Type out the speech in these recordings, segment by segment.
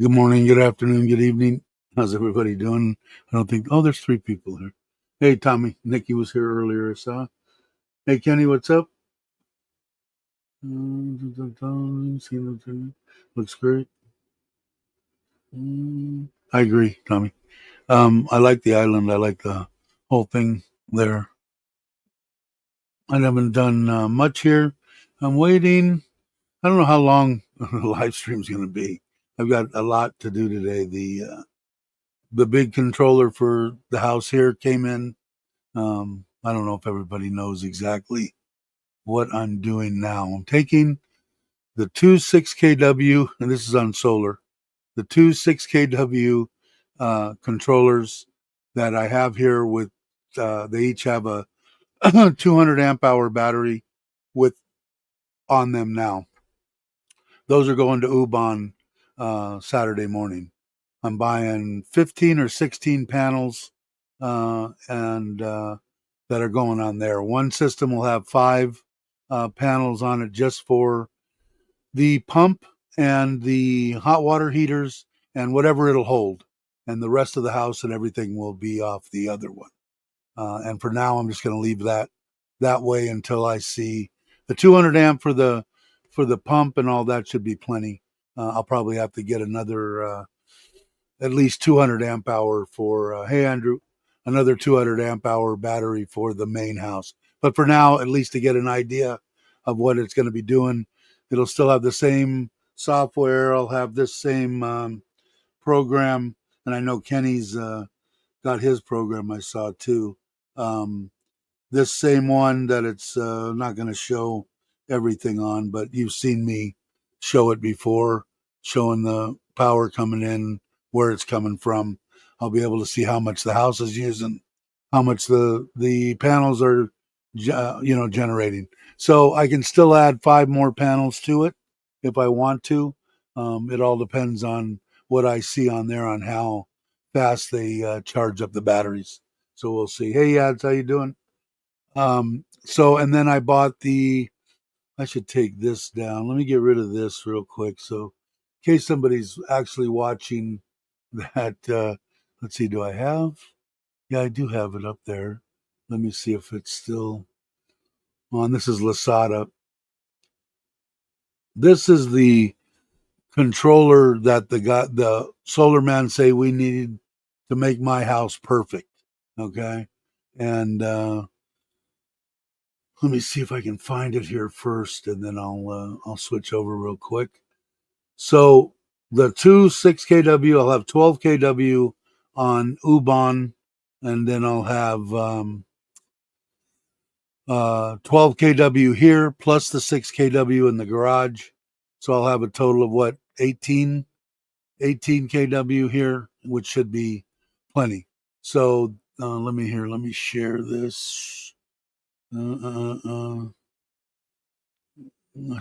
Good morning, good afternoon, good evening. How's everybody doing? I don't think, there's three people here. Hey, Tommy. Nikki was here earlier, I saw. Hey, Kenny, what's up? Looks great. I agree, Tommy. I like the island. I like the whole thing there. I haven't done much here. I'm waiting. I don't know how long the live stream's going to be. I've got a lot to do today. The big controller for the house here came in. I don't know if everybody knows exactly what I'm doing now. I'm taking the two 6kW, and this is on solar, the two 6kW controllers that I have here with, they each have a 200 amp hour battery with on them now. Those are going to Ubon Saturday morning. I'm buying 15 or 16 panels and that are going on there. One system will have 5 panels on it just for the pump and the hot water heaters and whatever it'll hold. And the rest of the house and everything will be off the other one. And for now, I'm just going to leave that way until I see the 200 amp for the pump and all that should be plenty. I'll probably have to get another at least 200 amp hour for, hey, Andrew, another 200 amp hour battery for the main house. But for now, at least to get an idea of what it's going to be doing, it'll still have the same software. I'll have this same program. And I know Kenny's got his program I saw too. This same one that it's not going to show everything on, but you've seen me show it before, showing the power coming in, where it's coming from. I'll be able to see how much the house is using, how much the panels are, generating. So I can still add 5 more panels to it if I want to. It all depends on what I see on there on how fast they charge up the batteries. So we'll see. Hey, Yads, how you doing? And then I bought I should take this down. Let me get rid of this real quick. So in case somebody's actually watching that, let's see, do I have? Yeah, I do have it up there. Let me see if it's still on. This is Lasada. This is the controller that the solar man say we needed to make my house perfect. Okay. And, let me see if I can find it here first, and then I'll switch over real quick. So the two 6kW, I'll have 12kW on Ubon, and then I'll have 12kW here plus the 6kW in the garage. So I'll have a total of what, 18 kW here, which should be plenty. So let me share this. I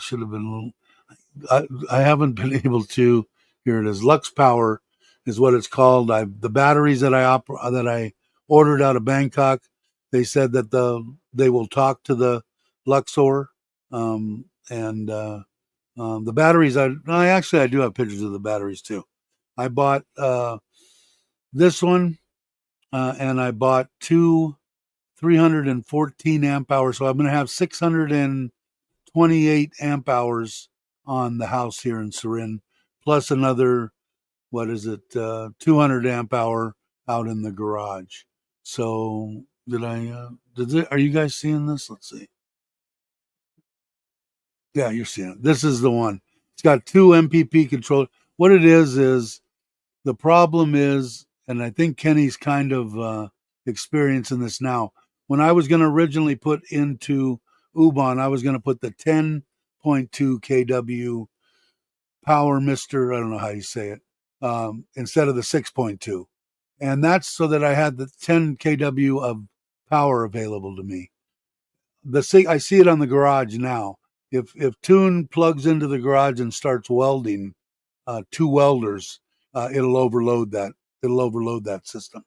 should have been a little. I haven't been able to. Here it is. Lux Power is what it's called. The batteries that I ordered out of Bangkok. They said that they will talk to the Luxor, and the batteries. I do have pictures of the batteries too. I bought this one, and I bought two 314 amp hours. So I'm going to have 628 amp hours on the house here in Surin, plus another, 200 amp hour out in the garage. So are you guys seeing this? Let's see. Yeah, you're seeing it. This is the one. It's got 2 MPP controllers. What it is the problem is, and I think Kenny's kind of experiencing this now. When I was going to originally put into Ubon, I was going to put the 10.2 kW power mister, I don't know how you say it, instead of the 6.2. And that's so that I had the 10 kW of power available to me. I see it on the garage now. If Tune plugs into the garage and starts welding, 2 welders, it'll overload that. It'll overload that system.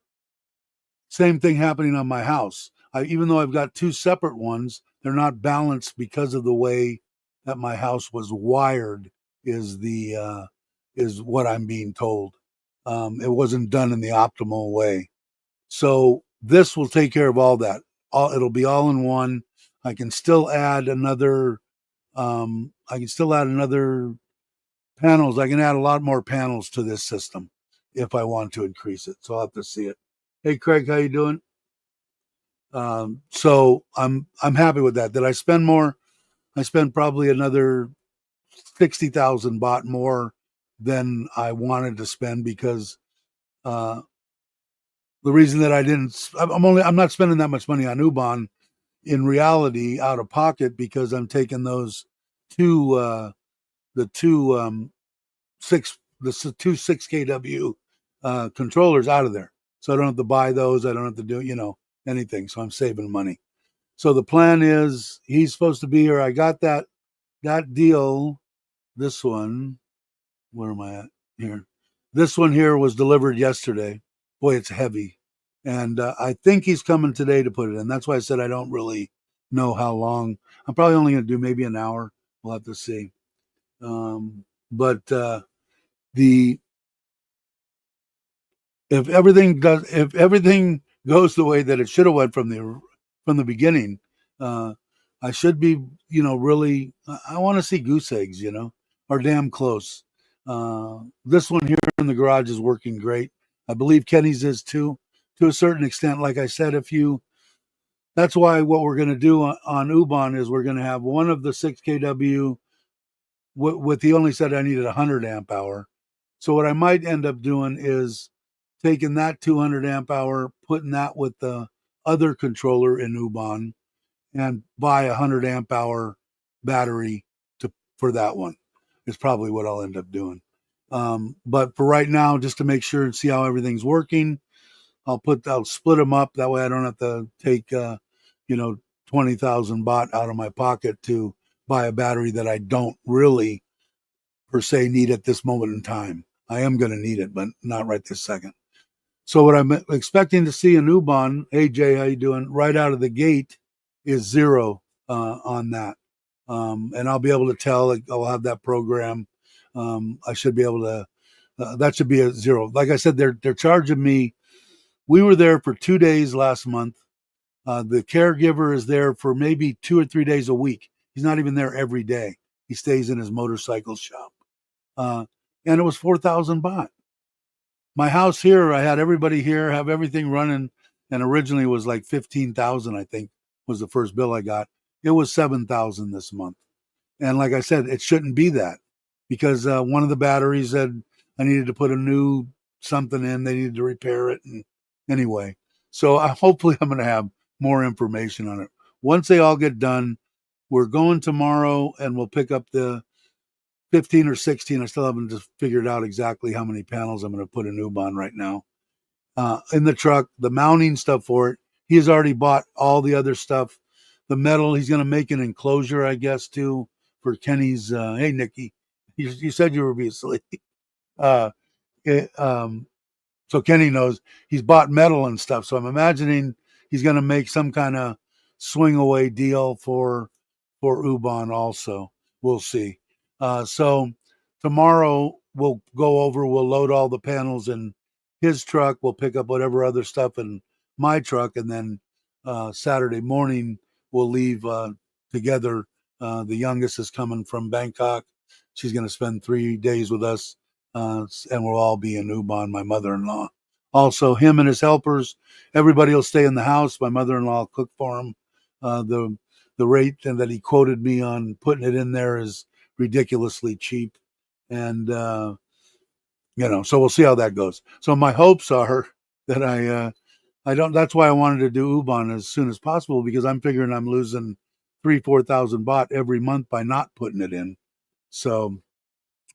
Same thing happening on my house. Even though I've got 2 separate ones, they're not balanced because of the way that my house was wired. Is the is what I'm being told. It wasn't done in the optimal way. So this will take care of all that. It'll be all in one. I can still add another. I can still add another panels. I can add a lot more panels to this system if I want to increase it. So I'll have to see it. Hey, Craig, how you doing? So I'm happy with that. Did I spend more? I spent probably another 60,000 baht more than I wanted to spend because uh, the reason that I didn't, I'm not spending that much money on Ubon in reality out of pocket because I'm taking those two, the two the two 6 kW controllers out of there. So I don't have to buy those. I don't have to do, anything. So I'm saving money. So the plan is he's supposed to be here. I got that deal. This one, where am I at here? This one here was delivered yesterday. Boy, it's heavy. And I think he's coming today to put it in. That's why I said I don't really know how long. I'm probably only going to do maybe an hour. We'll have to see. But the if everything goes the way that it should have went from the beginning, I should be really I want to see goose eggs, or damn close. This one here in the garage is working great. I believe Kenny's is too, to a certain extent. Like I said, that's why what we're going to do on Ubon is we're going to have one of the 6 kW with he only said I needed 100 amp hour. So what I might end up doing is taking that 200 amp hour, putting that with the other controller in Ubon, and buy a 100 amp hour battery for that one. Is probably what I'll end up doing. But for right now, just to make sure and see how everything's working, I'll split them up. That way I don't have to take 20,000 baht out of my pocket to buy a battery that I don't really per se need at this moment in time. I am going to need it, but not right this second. So what I'm expecting to see in Ubon, hey Jay, how you doing? Right out of the gate is 0 on that, and I'll be able to tell. I'll have that program. I should be able to. That should be a 0. Like I said, they're charging me. We were there for 2 days last month. The caregiver is there for maybe 2 or 3 days a week. He's not even there every day. He stays in his motorcycle shop, and it was 4,000 baht. My house here, I had everybody here, have everything running, and originally it was like 15,000. I think was the first bill I got. It was 7,000 this month, and like I said, it shouldn't be that because one of the batteries said I needed to put a new something in. They needed to repair it, and anyway, so hopefully I'm going to have more information on it once they all get done. We're going tomorrow, and we'll pick up the 15 or 16. I still haven't just figured out exactly how many panels I'm going to put in Ubon right now. In the truck, the mounting stuff for it. He has already bought all the other stuff. The metal, he's going to make an enclosure, I guess, too, for Kenny's. Hey, Nikki, you said you were being asleep. Uh, it, so Kenny knows he's bought metal and stuff. So I'm imagining he's going to make some kind of swing away deal for Ubon also. We'll see. So tomorrow we'll go over, we'll load all the panels in his truck. We'll pick up whatever other stuff in my truck. And then Saturday morning we'll leave together. The youngest is coming from Bangkok. She's going to spend 3 days with us. And we'll all be in Ubon, my mother-in-law. Also, him and his helpers, everybody will stay in the house. My mother-in-law will cook for him. The rate and that he quoted me on putting it in there is ridiculously cheap. And, so we'll see how that goes. So my hopes are that that's why I wanted to do Ubon as soon as possible, because I'm figuring I'm losing 4,000 baht every month by not putting it in. So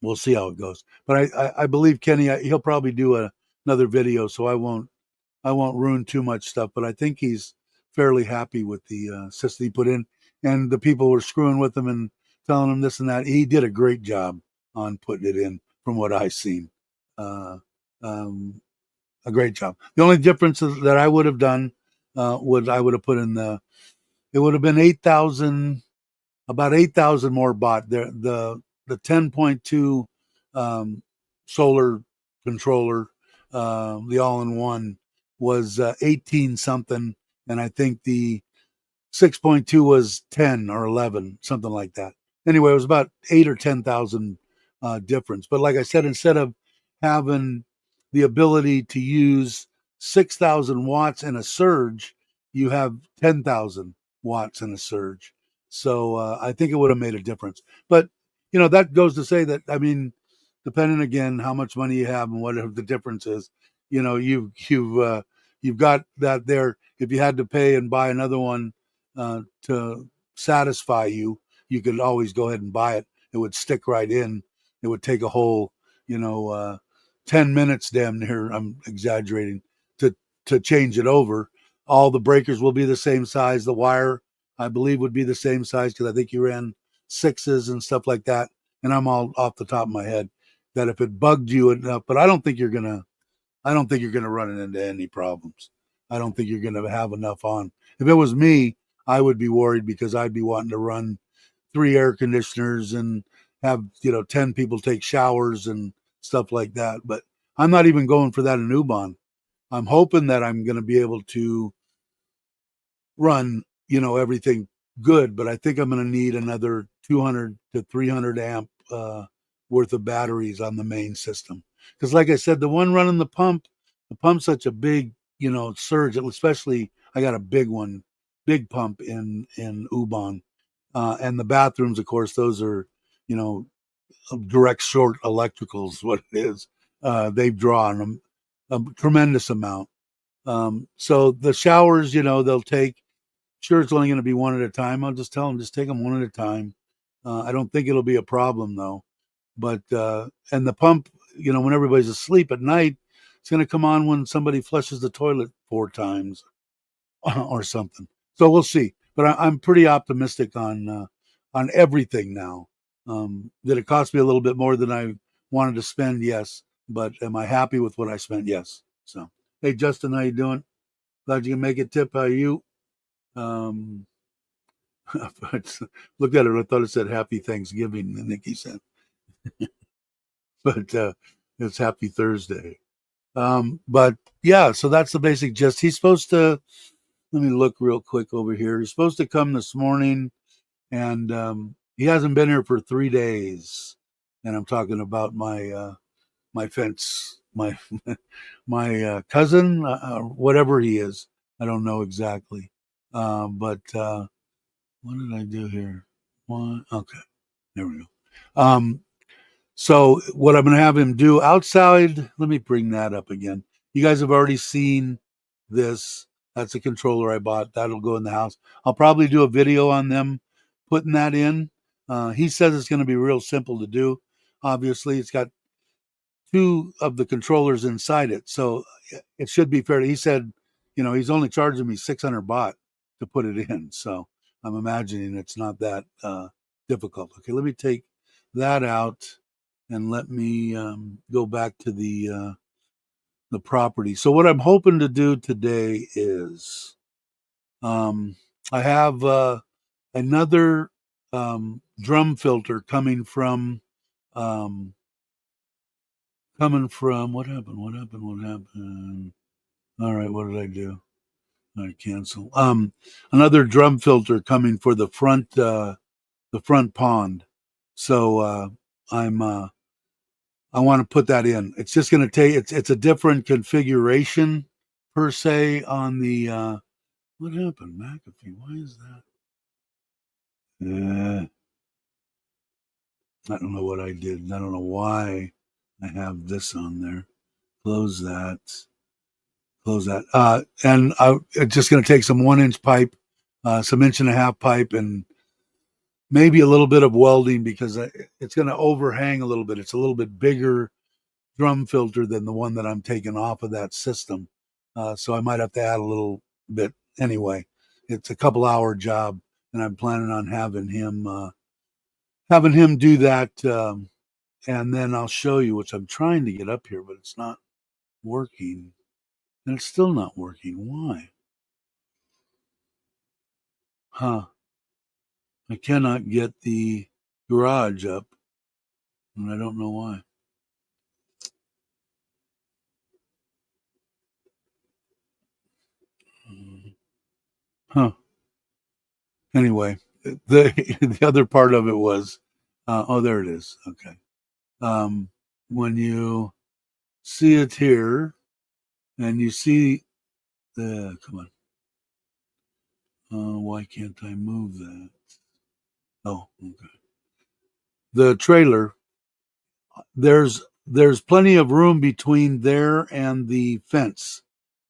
we'll see how it goes. But I believe Kenny, he'll probably do another video, so I won't ruin too much stuff. But I think he's fairly happy with the system he put in, and the people were screwing with him and telling him this and that. He did a great job on putting it in, from what I've seen. A great job. The only difference that I would have done I would have put in it would have been 8,000, about 8,000 more baht. The 10.2 solar controller, the all-in-one, was 18 something, and I think the 6.2 was 10 or 11, something like that. Anyway, it was about 8 or 10,000 difference. But like I said, instead of having the ability to use 6,000 watts in a surge, you have 10,000 watts in a surge. So I think it would have made a difference. But that goes to say that, I mean, depending again how much money you have and whatever the difference is, you've got that there. If you had to pay and buy another one to satisfy you, you could always go ahead and buy it. It would stick right in. It would take a whole, 10 minutes, damn near, I'm exaggerating, to change it over. All the breakers will be the same size. The wire, I believe, would be the same size because I think you ran sixes and stuff like that. And I'm all off the top of my head that if it bugged you enough, but I don't think you're gonna run it into any problems. I don't think you're gonna have enough on. If it was me, I would be worried because I'd be wanting to run 3 air conditioners and have 10 people take showers and stuff like that. But I'm not even going for that in Ubon. I'm hoping that I'm going to be able to run everything good, but I think I'm going to need another 200 to 300 amp worth of batteries on the main system, because like I said, the one running the pump's such a big surge, especially I got a big pump in Ubon, and the bathrooms, of course, those are you know direct short electricals, what it is. They've drawn a tremendous amount. So the showers, they'll take. Sure, it's only going to be one at a time. I'll just tell them, just take them one at a time. I don't think it'll be a problem though. But and the pump, when everybody's asleep at night, it's going to come on when somebody flushes the toilet 4 times or something. So we'll see. But I'm pretty optimistic on everything now. Did it cost me a little bit more than I wanted to spend? Yes. But am I happy with what I spent? Yes. So, hey, Justin, how you doing? Glad you can make it. Tip, how are you? Um, looked at it. I thought it said Happy Thanksgiving. Nikki said, but it's Happy Thursday. But yeah, so that's the basic gist. He's supposed to. Let me look real quick over here. He's supposed to come this morning, and he hasn't been here for 3 days. And I'm talking about my fence, my cousin, whatever he is. I don't know exactly. But what did I do here? One, okay, there we go. So what I'm going to have him do outside, let me bring that up again. You guys have already seen this. That's a controller I bought. That'll go in the house. I'll probably do a video on them putting that in. He says it's going to be real simple to do. Obviously, it's got 2 of the controllers inside it, so it should be fair. He said, he's only charging me 600 baht to put it in. So I'm imagining it's not that difficult. Okay, let me take that out and let me go back to the property. So what I'm hoping to do today is um, I have another drum filter um, coming from what happened? What happened? What happened? All right, what did I do? All right, cancel. Another drum filter coming for the front pond. So I'm I want to put that in. It's just going to take it's a different configuration per se on the what happened, McAfee? Why is that? I don't know what I did. I don't know why I have this on there. Close that. Close that. And it's just going to take some 1 inch pipe, some 1.5 inch pipe, and maybe a little bit of welding because it's going to overhang a little bit. It's a little bit bigger drum filter than the one that I'm taking off of that system. So I might have to add a little bit anyway. It's a couple hour job, and I'm planning on having him do that, and then I'll show you, which I'm trying to get up here, but it's not working, and it's still not working. Why? Huh? I cannot get the garage up, and I don't know why. Anyway, the the other part of it was, oh, there it is. Okay. When you see it here and you see the, come on, why can't I move that? Oh, okay. The trailer, there's plenty of room between there and the fence.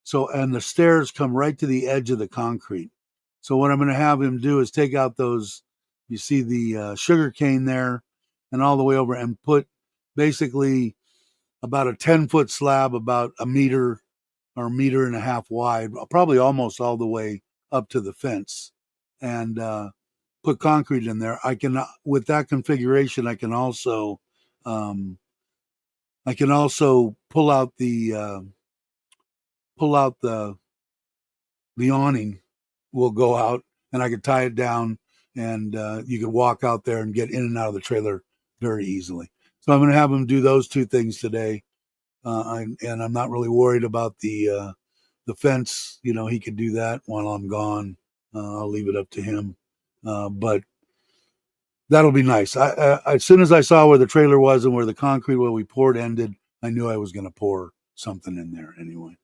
So, and the stairs come right to the edge of the concrete. So what I'm going to have him do is take out those, you see the sugar cane there and all the way over, and put basically about a 10-foot slab, about a meter or a meter and a half wide, probably almost all the way up to the fence, and put concrete in there. I can, with that configuration, um, I can also pull out the awning will go out, and I could tie it down, and you could walk out there and get in and out of the trailer very easily. So I'm going to have him do those two things today, and I'm not really worried about the fence. You know, he could do that while I'm gone. I'll leave it up to him, but that'll be nice. As soon as I saw where the trailer was and where the concrete where we poured ended, I knew I was going to pour something in there anyway.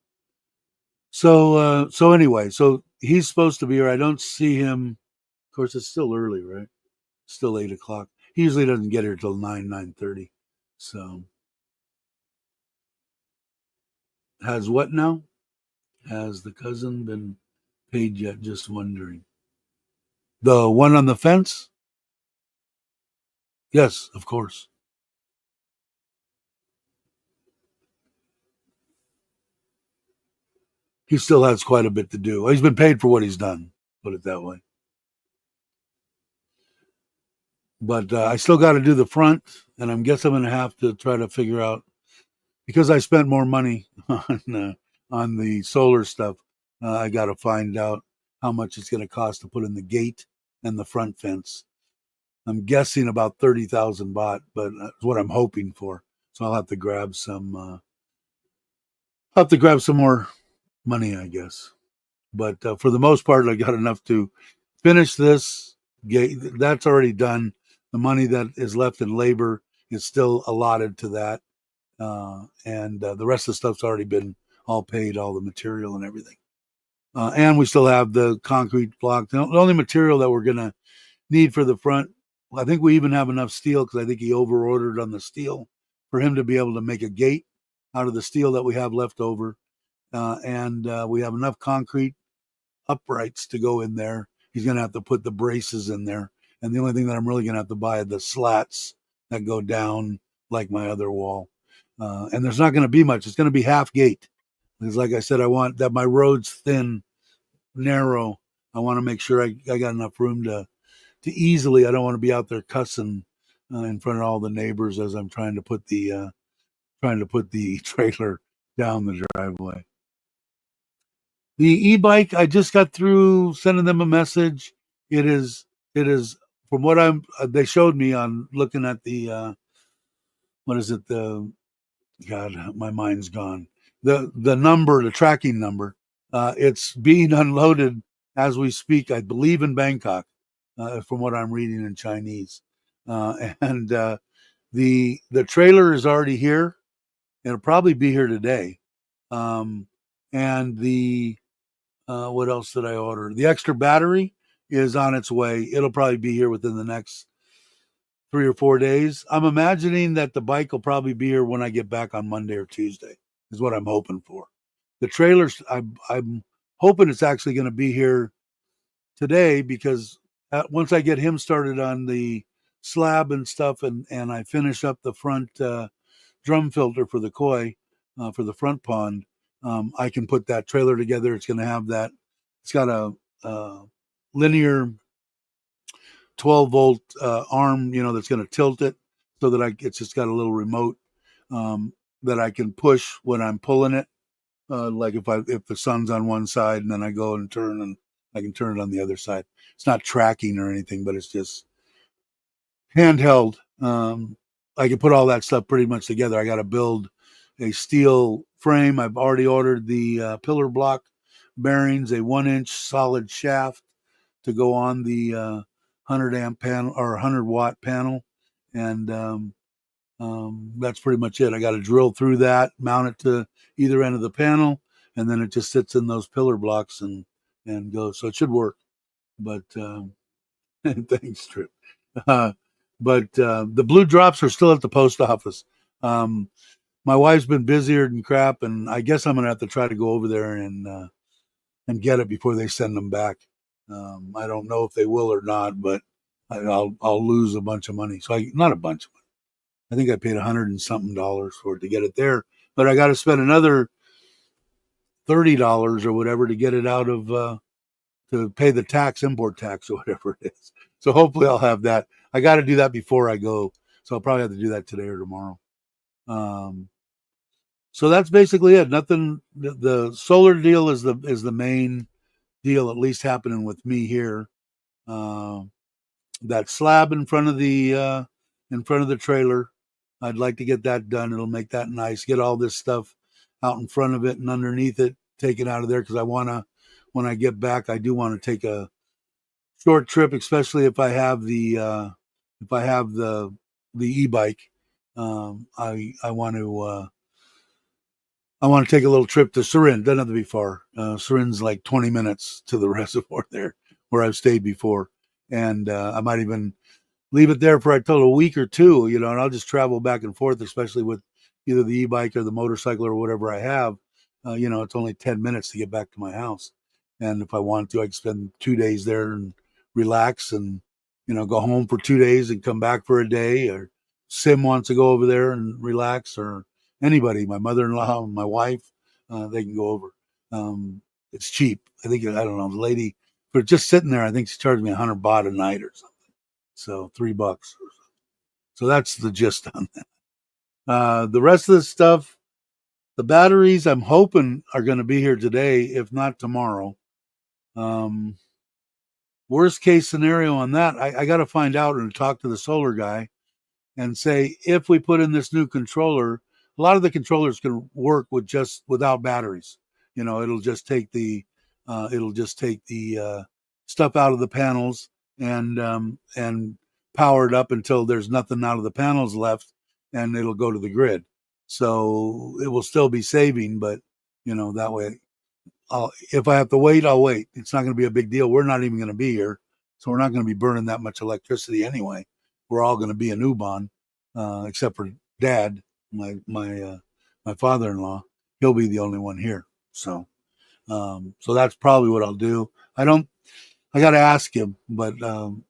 So anyway, so he's supposed to be here. I don't see him. Of course, it's still early, right? Still 8 o'clock. He usually doesn't get here till 9:30. So has what now? Has the cousin been paid yet? Just wondering. The one on the fence? Yes, of course. He still has quite a bit to do. He's been paid for what he's done. Put it that way. But I still got to do the front, and I guess I'm going to have to try to figure out, because I spent more money on the solar stuff. I got to find out how much it's going to cost to put in the gate and the front fence. I'm guessing about 30,000 baht, but that's what I'm hoping for. So I'll have to grab some. Have to grab some more money, I guess. But for the most part, I got enough to finish this gate. That's already done. The money that is left in labor is still allotted to that, and the rest of the stuff's already been all paid, all the material and everything. And we still have the concrete block. The only material that we're gonna need for the front, I think we even have enough steel, because I think he over ordered on the steel for him to be able to make a gate out of the steel that we have left over. And we have enough concrete uprights to go in there. He's going to have to put the braces in there. And the only thing that I'm really going to have to buy are the slats that go down like my other wall. And there's not going to be much. It's going to be half gate. Because like I said, I want that my road's thin, narrow. I want to make sure I got enough room to easily. I don't want to be out there cussing in front of all the neighbors as I'm trying to put the trailer down the driveway. The e-bike, I just got through sending them a message. It is from what they showed me on looking at the what is it, the God, my mind's gone. The number, the tracking number. It's being unloaded as we speak, I believe, in Bangkok, from what I'm reading in Chinese. And the trailer is already here. It'll probably be here today. Um, and the what else did I order? The extra battery is on its way. It'll probably be here within the next 3 or 4 days. I'm imagining that the bike will probably be here when I get back on Monday or Tuesday, is what I'm hoping for. The trailers, I'm hoping it's actually going to be here today, because once I get him started on the slab and stuff, and I finish up the front drum filter for the koi, for the front pond, I can put that trailer together. It's going to have that. It's got a linear 12-volt arm, that's going to tilt it, so that it's just got a little remote that I can push when I'm pulling it. Like if the sun's on one side and then I go and turn, and I can turn it on the other side. It's not tracking or anything, but it's just handheld. I can put all that stuff pretty much together. I got to build a steel frame. I've already ordered the pillar block bearings, a 1-inch solid shaft to go on the 100 amp panel or 100-watt panel, and that's pretty much it. I got to drill through that, mount it to either end of the panel, and then it just sits in those pillar blocks and goes. So it should work. But thanks, Trip. But the blue drops are still at the post office. My wife's been busier than crap, and I guess I'm gonna have to try to go over there and get it before they send them back. I don't know if they will or not, but I'll lose a bunch of money. So not a bunch of money. I think I paid $100 and something for it to get it there, but I got to spend another $30 or whatever to get it out of to pay the tax, import tax, or whatever it is. So hopefully I'll have that. I got to do that before I go, so I'll probably have to do that today or tomorrow. So that's basically it. Nothing. The solar deal is the main deal, at least happening with me here. That slab in front of the trailer, I'd like to get that done. It'll make that nice. Get all this stuff out in front of it and underneath it, take it out of there, because I want to, when I get back, I do want to take a short trip, especially if I have the e-bike. I want to take a little trip to Surin. Doesn't have to be far. Surin's like 20 minutes to the reservoir there, where I've stayed before, and I might even leave it there for a week or two, and I'll just travel back and forth, especially with either the e-bike or the motorcycle or whatever I have. It's only 10 minutes to get back to my house. And if I want to, I can spend 2 days there and relax and, go home for 2 days and come back for a day. Or Sim wants to go over there and relax, or anybody, my mother-in-law, my wife, they can go over. It's cheap. I don't know, the lady, for just sitting there, I think she charged me 100 baht a night or something. So $3. So that's the gist on that. The rest of the stuff, the batteries, I'm hoping are going to be here today, if not tomorrow. Worst case scenario on that, I got to find out and talk to the solar guy and say, if we put in this new controller, a lot of the controllers can work without batteries. It'll just take the stuff out of the panels and power it up until there's nothing out of the panels left, and it'll go to the grid. So it will still be saving, but that way, if I have to wait, I'll wait. It's not going to be a big deal. We're not even going to be here, so we're not going to be burning that much electricity anyway. We're all going to be in U-Bahn, except for Dad, my father-in-law. He'll be the only one here. So that's probably what I'll do. I got to ask him, but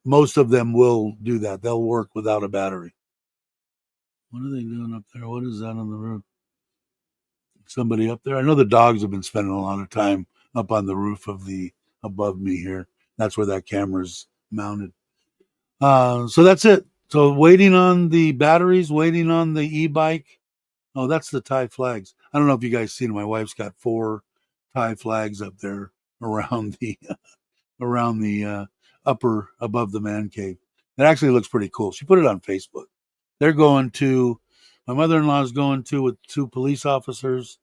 most of them will do that. They'll work without a battery. What are they doing up there? What is that on the roof? Somebody up there? I know the dogs have been spending a lot of time up on the roof above me here. That's where that camera's mounted. So that's it. So waiting on the batteries, waiting on the e-bike. Oh, that's the Thai flags. I don't know if you guys seen it. My wife's got 4 Thai flags up there around the upper above the man cave. It actually looks pretty cool. She put it on Facebook. My mother-in-law is going to with 2 police officers.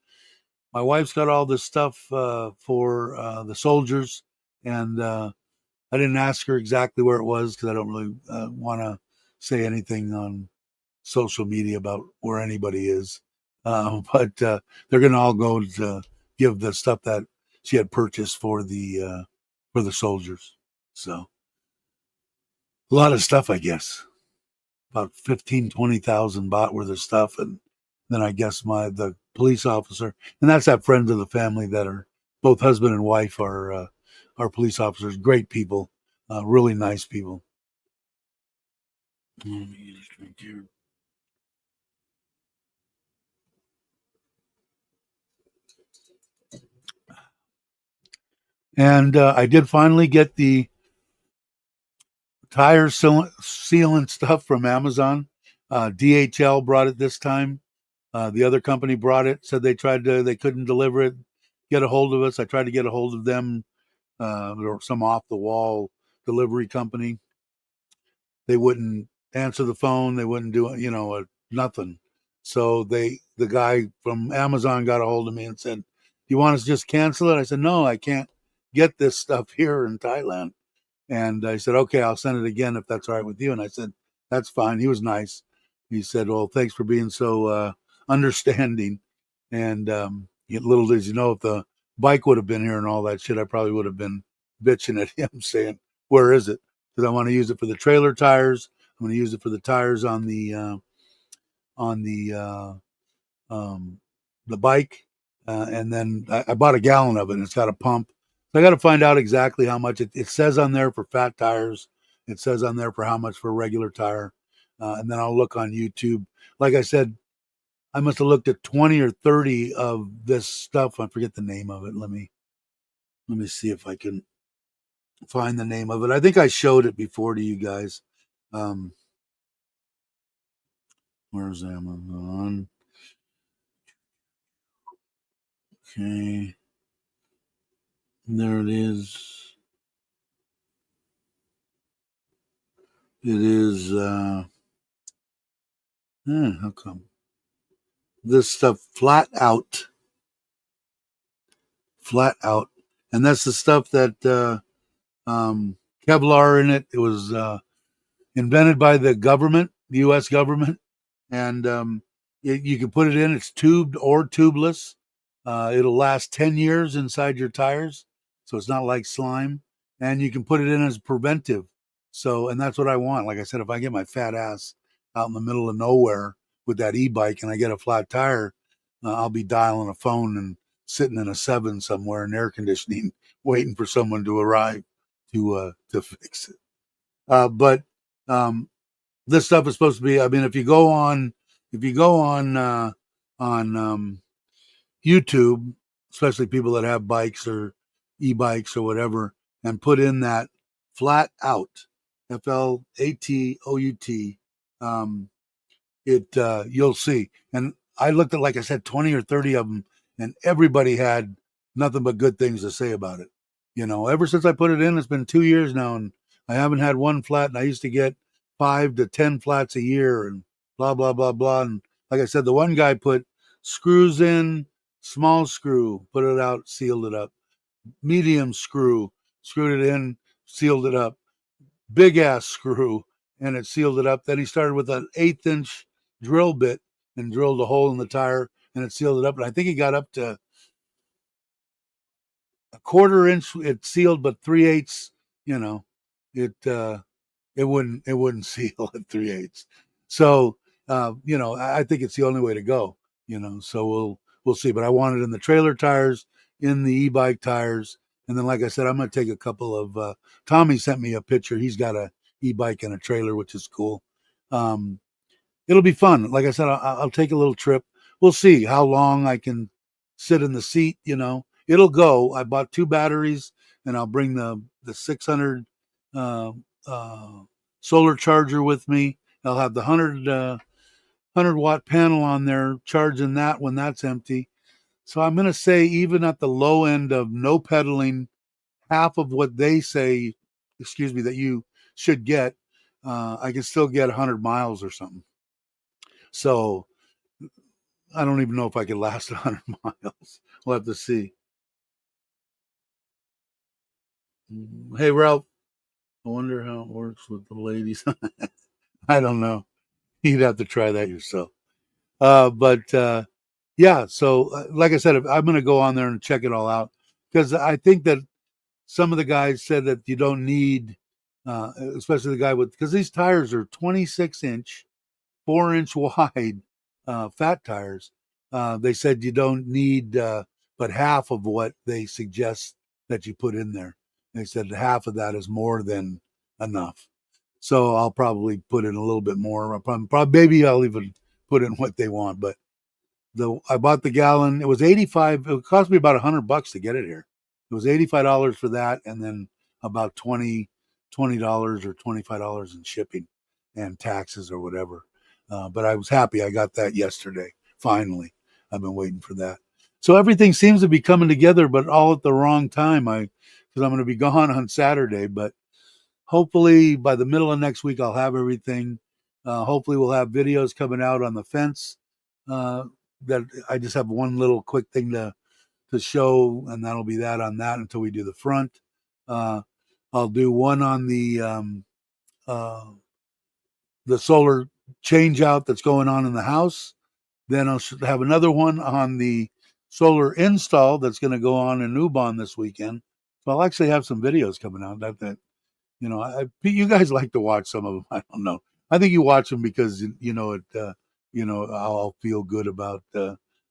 My wife's got all this stuff for the soldiers, and I didn't ask her exactly where it was because I don't really want to say anything on social media about where anybody is. But they're going to all go to give the stuff that she had purchased for the soldiers. So a lot of stuff, I guess. About 20,000 baht worth of stuff, and then I guess the police officer, and that's that friends of the family that are both husband and wife are police officers. Great people, really nice people. Let me get a drink here. And I did finally get the tire sealant stuff from Amazon. DHL brought it this time. The other company brought it, said they couldn't deliver it, get a hold of us. I tried to get a hold of them, or some off the wall delivery company. They wouldn't answer the phone. They wouldn't do it, nothing. So the guy from Amazon got a hold of me and said, "Do you want us to just cancel it?" I said, "No, I can't get this stuff here in Thailand." And I said, okay, I'll send it again if that's all right with you. And I said, that's fine. He was nice. He said, well, thanks for being so understanding. And little did you know, if the bike would have been here and all that shit, I probably would have been bitching at him saying, where is it? Because I want to use it for the trailer tires. I'm going to use it for the tires on on the uh, um, the bike, and then I bought a gallon of it, and it's got a pump. So I got to find out exactly how much it says on there for fat tires. It says on there for how much for a regular tire, and then I'll look on YouTube. Like I said, I must have looked at 20 or 30 of this stuff. I forget the name of it. Let me see if I can find the name of it. I think I showed it before to you guys. Um, where's Amazon? Okay, there it is. It is. How come this stuff flat out, and that's the stuff that Kevlar in it. It was invented by the government, the U.S. government, and you can put it in. It's tubed or tubeless. It'll last 10 years inside your tires, so it's not like slime. And you can put it in as preventive. So, and that's what I want. Like I said, if I get my fat ass out in the middle of nowhere with that e-bike and I get a flat tire, I'll be dialing a phone and sitting in a 7 somewhere in air conditioning, waiting for someone to arrive to fix it. But um, this stuff is supposed to be. I mean, if you go on YouTube, especially people that have bikes or e-bikes or whatever, and put in that flat out, FLATOUT, you'll see. And I looked at, like I said, 20 or 30 of them, and everybody had nothing but good things to say about it. Ever since I put it in, it's been 2 years now, and I haven't had one flat. And I used to get 5 to 10 flats a year, and blah blah blah blah. And like I said, the one guy put screws in, small screw, put it out, sealed it up. Medium screw, screwed it in, sealed it up. Big ass screw, and it sealed it up. Then he started with an 1/8 inch drill bit and drilled a hole in the tire, and it sealed it up. And I think he got up to a 1/4 inch. It sealed, but 3/8. You know, it it wouldn't seal at 3/8. So I think it's the only way to go. So we'll see. But I want it in the trailer tires, in the e-bike tires, and then like I said, I'm going to take a couple of. Tommy sent me a picture. He's got a e-bike and a trailer, which is cool. Um, it'll be fun. Like I said, I'll take a little trip. We'll see how long I can sit in the seat. It'll go. I bought 2 batteries, and I'll bring the 600 uh, uh, solar charger with me. I'll have the 100 watt panel on there, charging that when that's empty. So I'm going to say, even at the low end of no pedaling, half of what they say, excuse me, that you should get, I can still get 100 miles or something. So I don't even know if I could last 100 miles. We'll have to see. Hey, Ralph, I wonder how it works with the ladies. I don't know. You'd have to try that yourself. But yeah, so like I said, I'm going to go on there and check it all out, because I think that some of the guys said that you don't need, especially the guy because these tires are 26-inch, 4-inch wide, fat tires. They said you don't need but half of what they suggest that you put in there. They said half of that is more than enough. So I'll probably put in a little bit more. Probably maybe I'll even put in what they want. But I bought the gallon. It was 85. It cost me about $100 to get it here. It was $85 for that, and then about $20 or $25 in shipping and taxes or whatever. But I was happy I got that yesterday. Finally, I've been waiting for that. So everything seems to be coming together, but all at the wrong time. Because I'm going to be gone on Saturday, but hopefully by the middle of next week I'll have everything. Hopefully we'll have videos coming out on the fence. That I just have one little quick thing to show, and that'll be that on that until we do the front. Uh, I'll do one on the solar change out that's going on in the house. Then I'll have another one on the solar install that's going to go on in Ubon this weekend. So I'll actually have some videos coming out. That you guys like to watch some of them. I don't know. I think you watch them because I'll feel good about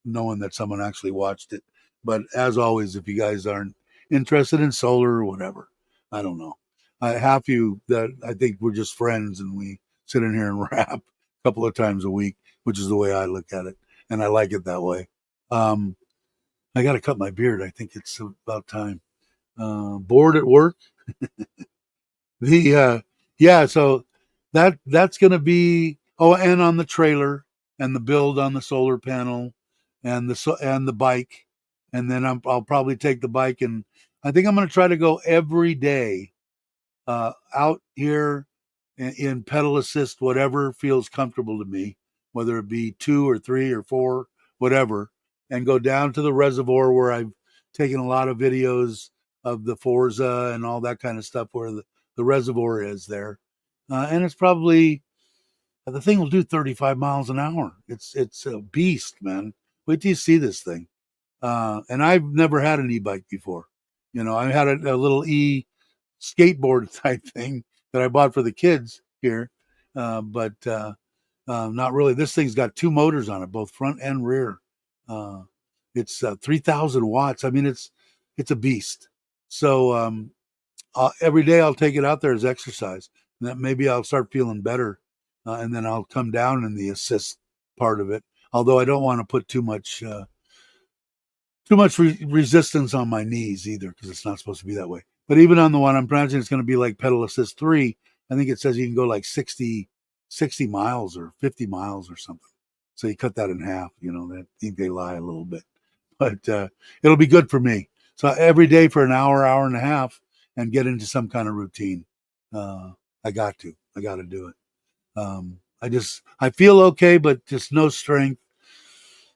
knowing that someone actually watched it. But as always, if you guys aren't interested in solar or whatever, I don't know. Half you that I think we're just friends and we sit in here and rap a couple of times a week, which is the way I look at it, and I like it that way. Um, I got to cut my beard. I think it's about time. Bored at work. The Yeah, so that's going to be, oh, and on the trailer and the build on the solar panel and the bike, and then I'll probably take the bike, and I think I'm going to try to go every day out here in pedal assist, whatever feels comfortable to me, whether it be 2 or 3 or 4, whatever, and go down to the reservoir where I've taken a lot of videos of the Forza and all that kind of stuff where the reservoir is there. And it's probably, the thing will do 35 miles an hour. It's a beast, man. Wait till you see this thing. And I've never had an e-bike before. I had a little skateboard type thing that I bought for the kids here, but not really. This thing's got 2 motors on it, both front and rear. Uh, it's 3,000 watts. I mean, it's a beast. So every day I'll take it out there as exercise. And that maybe I'll start feeling better, and then I'll come down in the assist part of it. Although I don't want to put too much resistance on my knees either, because it's not supposed to be that way. But even on the one I'm pronouncing, it's going to be like pedal assist 3. I think it says you can go like 60 miles or 50 miles or something. So you cut that in half. I think they lie a little bit, but it'll be good for me. So every day for an hour and a half, and get into some kind of routine. I got to do it. I feel okay, but just no strength,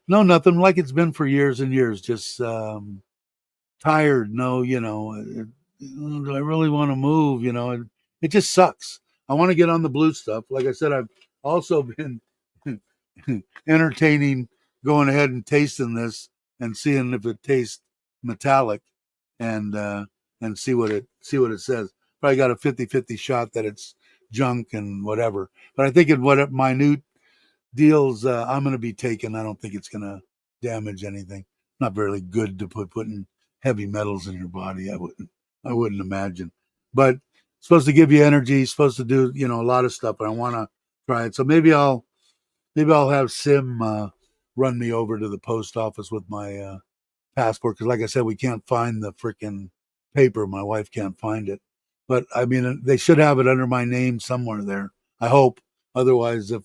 no nothing, like it's been for years and years. Just tired. No, do I really want to move? It just sucks. I want to get on the blue stuff. Like I said, I've also been entertaining going ahead and tasting this and seeing if it tastes metallic, and see what it says. Probably got a 50-50 shot that it's junk and whatever. But I think in what minute deals I'm going to be taking, I don't think it's going to damage anything. Not very good to putting heavy metals in your body. I wouldn't imagine. But it's supposed to give you energy. It's supposed to do a lot of stuff. And I want to try it. So maybe I'll have Sim run me over to the post office with my passport, because like I said, we can't find the freaking paper. My wife can't find it. But I mean, they should have it under my name somewhere there. I hope. Otherwise, if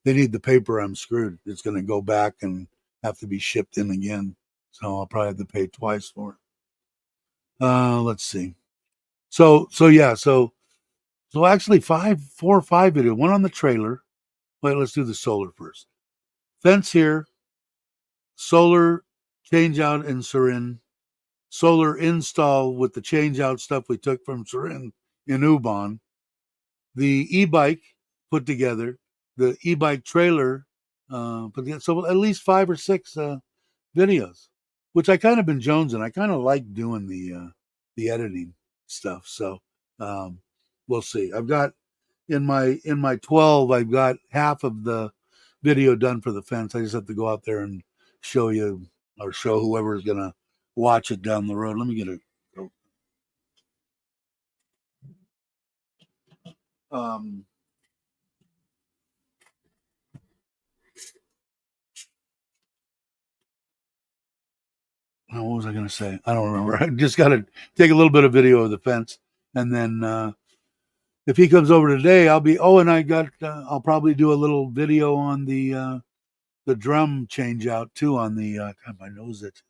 they need the paper, I'm screwed. It's going to go back and have to be shipped in again. So I'll probably have to pay twice for it. Let's see. So yeah. So actually, 4 or 5 video. One on the trailer. Wait, let's do the solar first. Fence here. Solar change out in Surin. Solar install with the change out stuff we took from Surin in Ubon. The e-bike put together. The e-bike trailer put together. So at least 5 or 6 videos, which I kind of been jonesing. I kind of like doing the editing stuff. So we'll see. I've got in my 12, I've got half of the video done for the fence. I just have to go out there and show you, or show whoever's gonna watch it down the road. Let me get it. Um, what was I gonna say? I don't remember. I just got to take a little bit of video of the fence, and then if he comes over today, I'll be. Oh, and I'll probably do a little video on the drum change out too. On the God, my nose itches.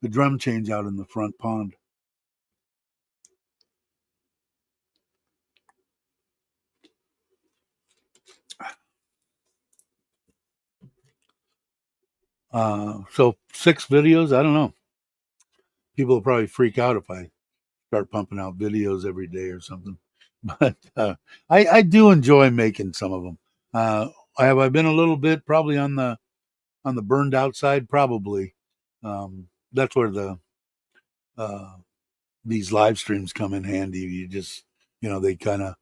The drum change out in the front pond. So 6 videos. I don't know. People will probably freak out if I start pumping out videos every day or something. But I do enjoy making some of them. Have I been a little bit probably on the burned out side? Probably. That's where uh, these live streams come in handy. You just, they kind of,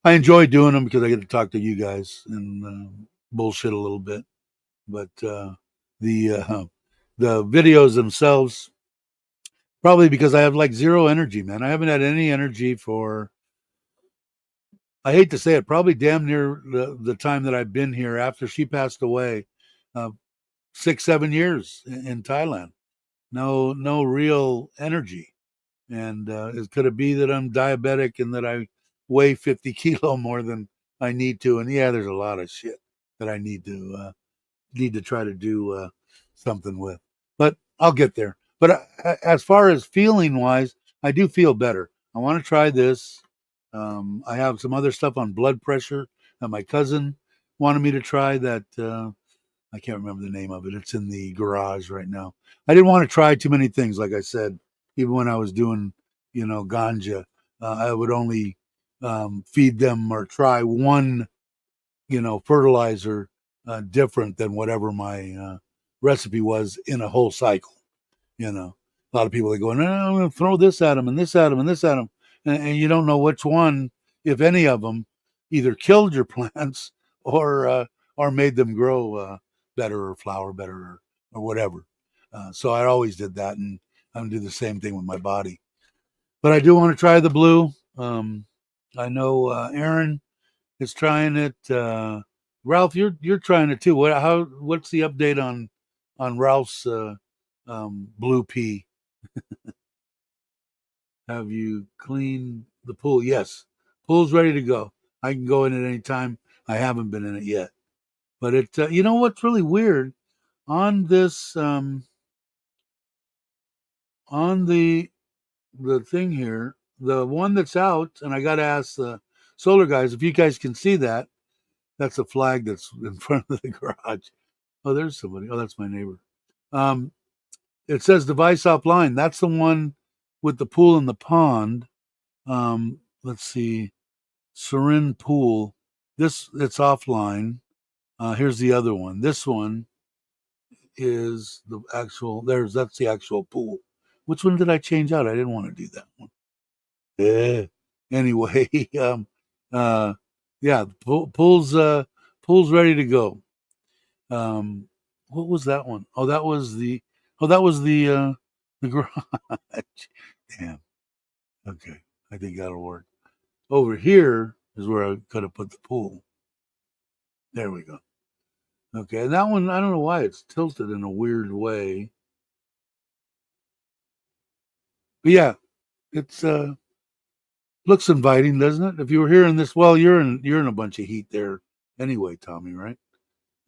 I enjoy doing them because I get to talk to you guys and bullshit a little bit. But the uh, the videos themselves, probably because I have like zero energy, man. I haven't had any energy for, I hate to say it, probably damn near the time that I've been here after she passed away, uh, 6, 7 years in Thailand. No real energy. And could it be that I'm diabetic and that I weigh 50 kilo more than I need to? And yeah, there's a lot of shit that I need to try to do something with, but I'll get there. But as far as feeling wise, I do feel better. I want to try this. I have some other stuff on blood pressure that my cousin wanted me to try that I can't remember the name of it. It's in the garage right now. I didn't want to try too many things. Like I said, even when I was doing, ganja, I would only feed them or try one, fertilizer different than whatever my recipe was in a whole cycle. A lot of people, they go, no, I'm going to throw this at them and this at them and this at them. And you don't know which one, if any of them, either killed your plants or made them grow better or flower better or whatever. So I always did that. And I'm going to do the same thing with my body. But I do want to try the blue. I know Aaron is trying it. Ralph, you're trying it too. What's the update on Ralph's blue pea? Have you cleaned the pool? Yes, pool's ready to go. I can go in at any time. I haven't been in it yet, but you know what's really weird on this on the thing here, the one that's out, and I got to ask the solar guys if you guys can see that. That's a flag that's in front of the garage. Oh, there's somebody. Oh, that's my neighbor. Um, it says device offline. That's the one with the pool and the pond. Let's see. Serin Pool. This it's offline. Here's the other one. This one is the actual. That's the actual pool. Which one did I change out? I didn't want to do that one. Yeah. Anyway, uh, yeah, pool's ready to go. Um, what was that one? Oh, that was the garage. Damn. Okay, I think that'll work. Over here is where I could have put the pool. There we go. Okay, and that one, I don't know why it's tilted in a weird way. But yeah, it's looks inviting, doesn't it? If you were hearing this, well, you're in a bunch of heat there anyway, Tommy, right?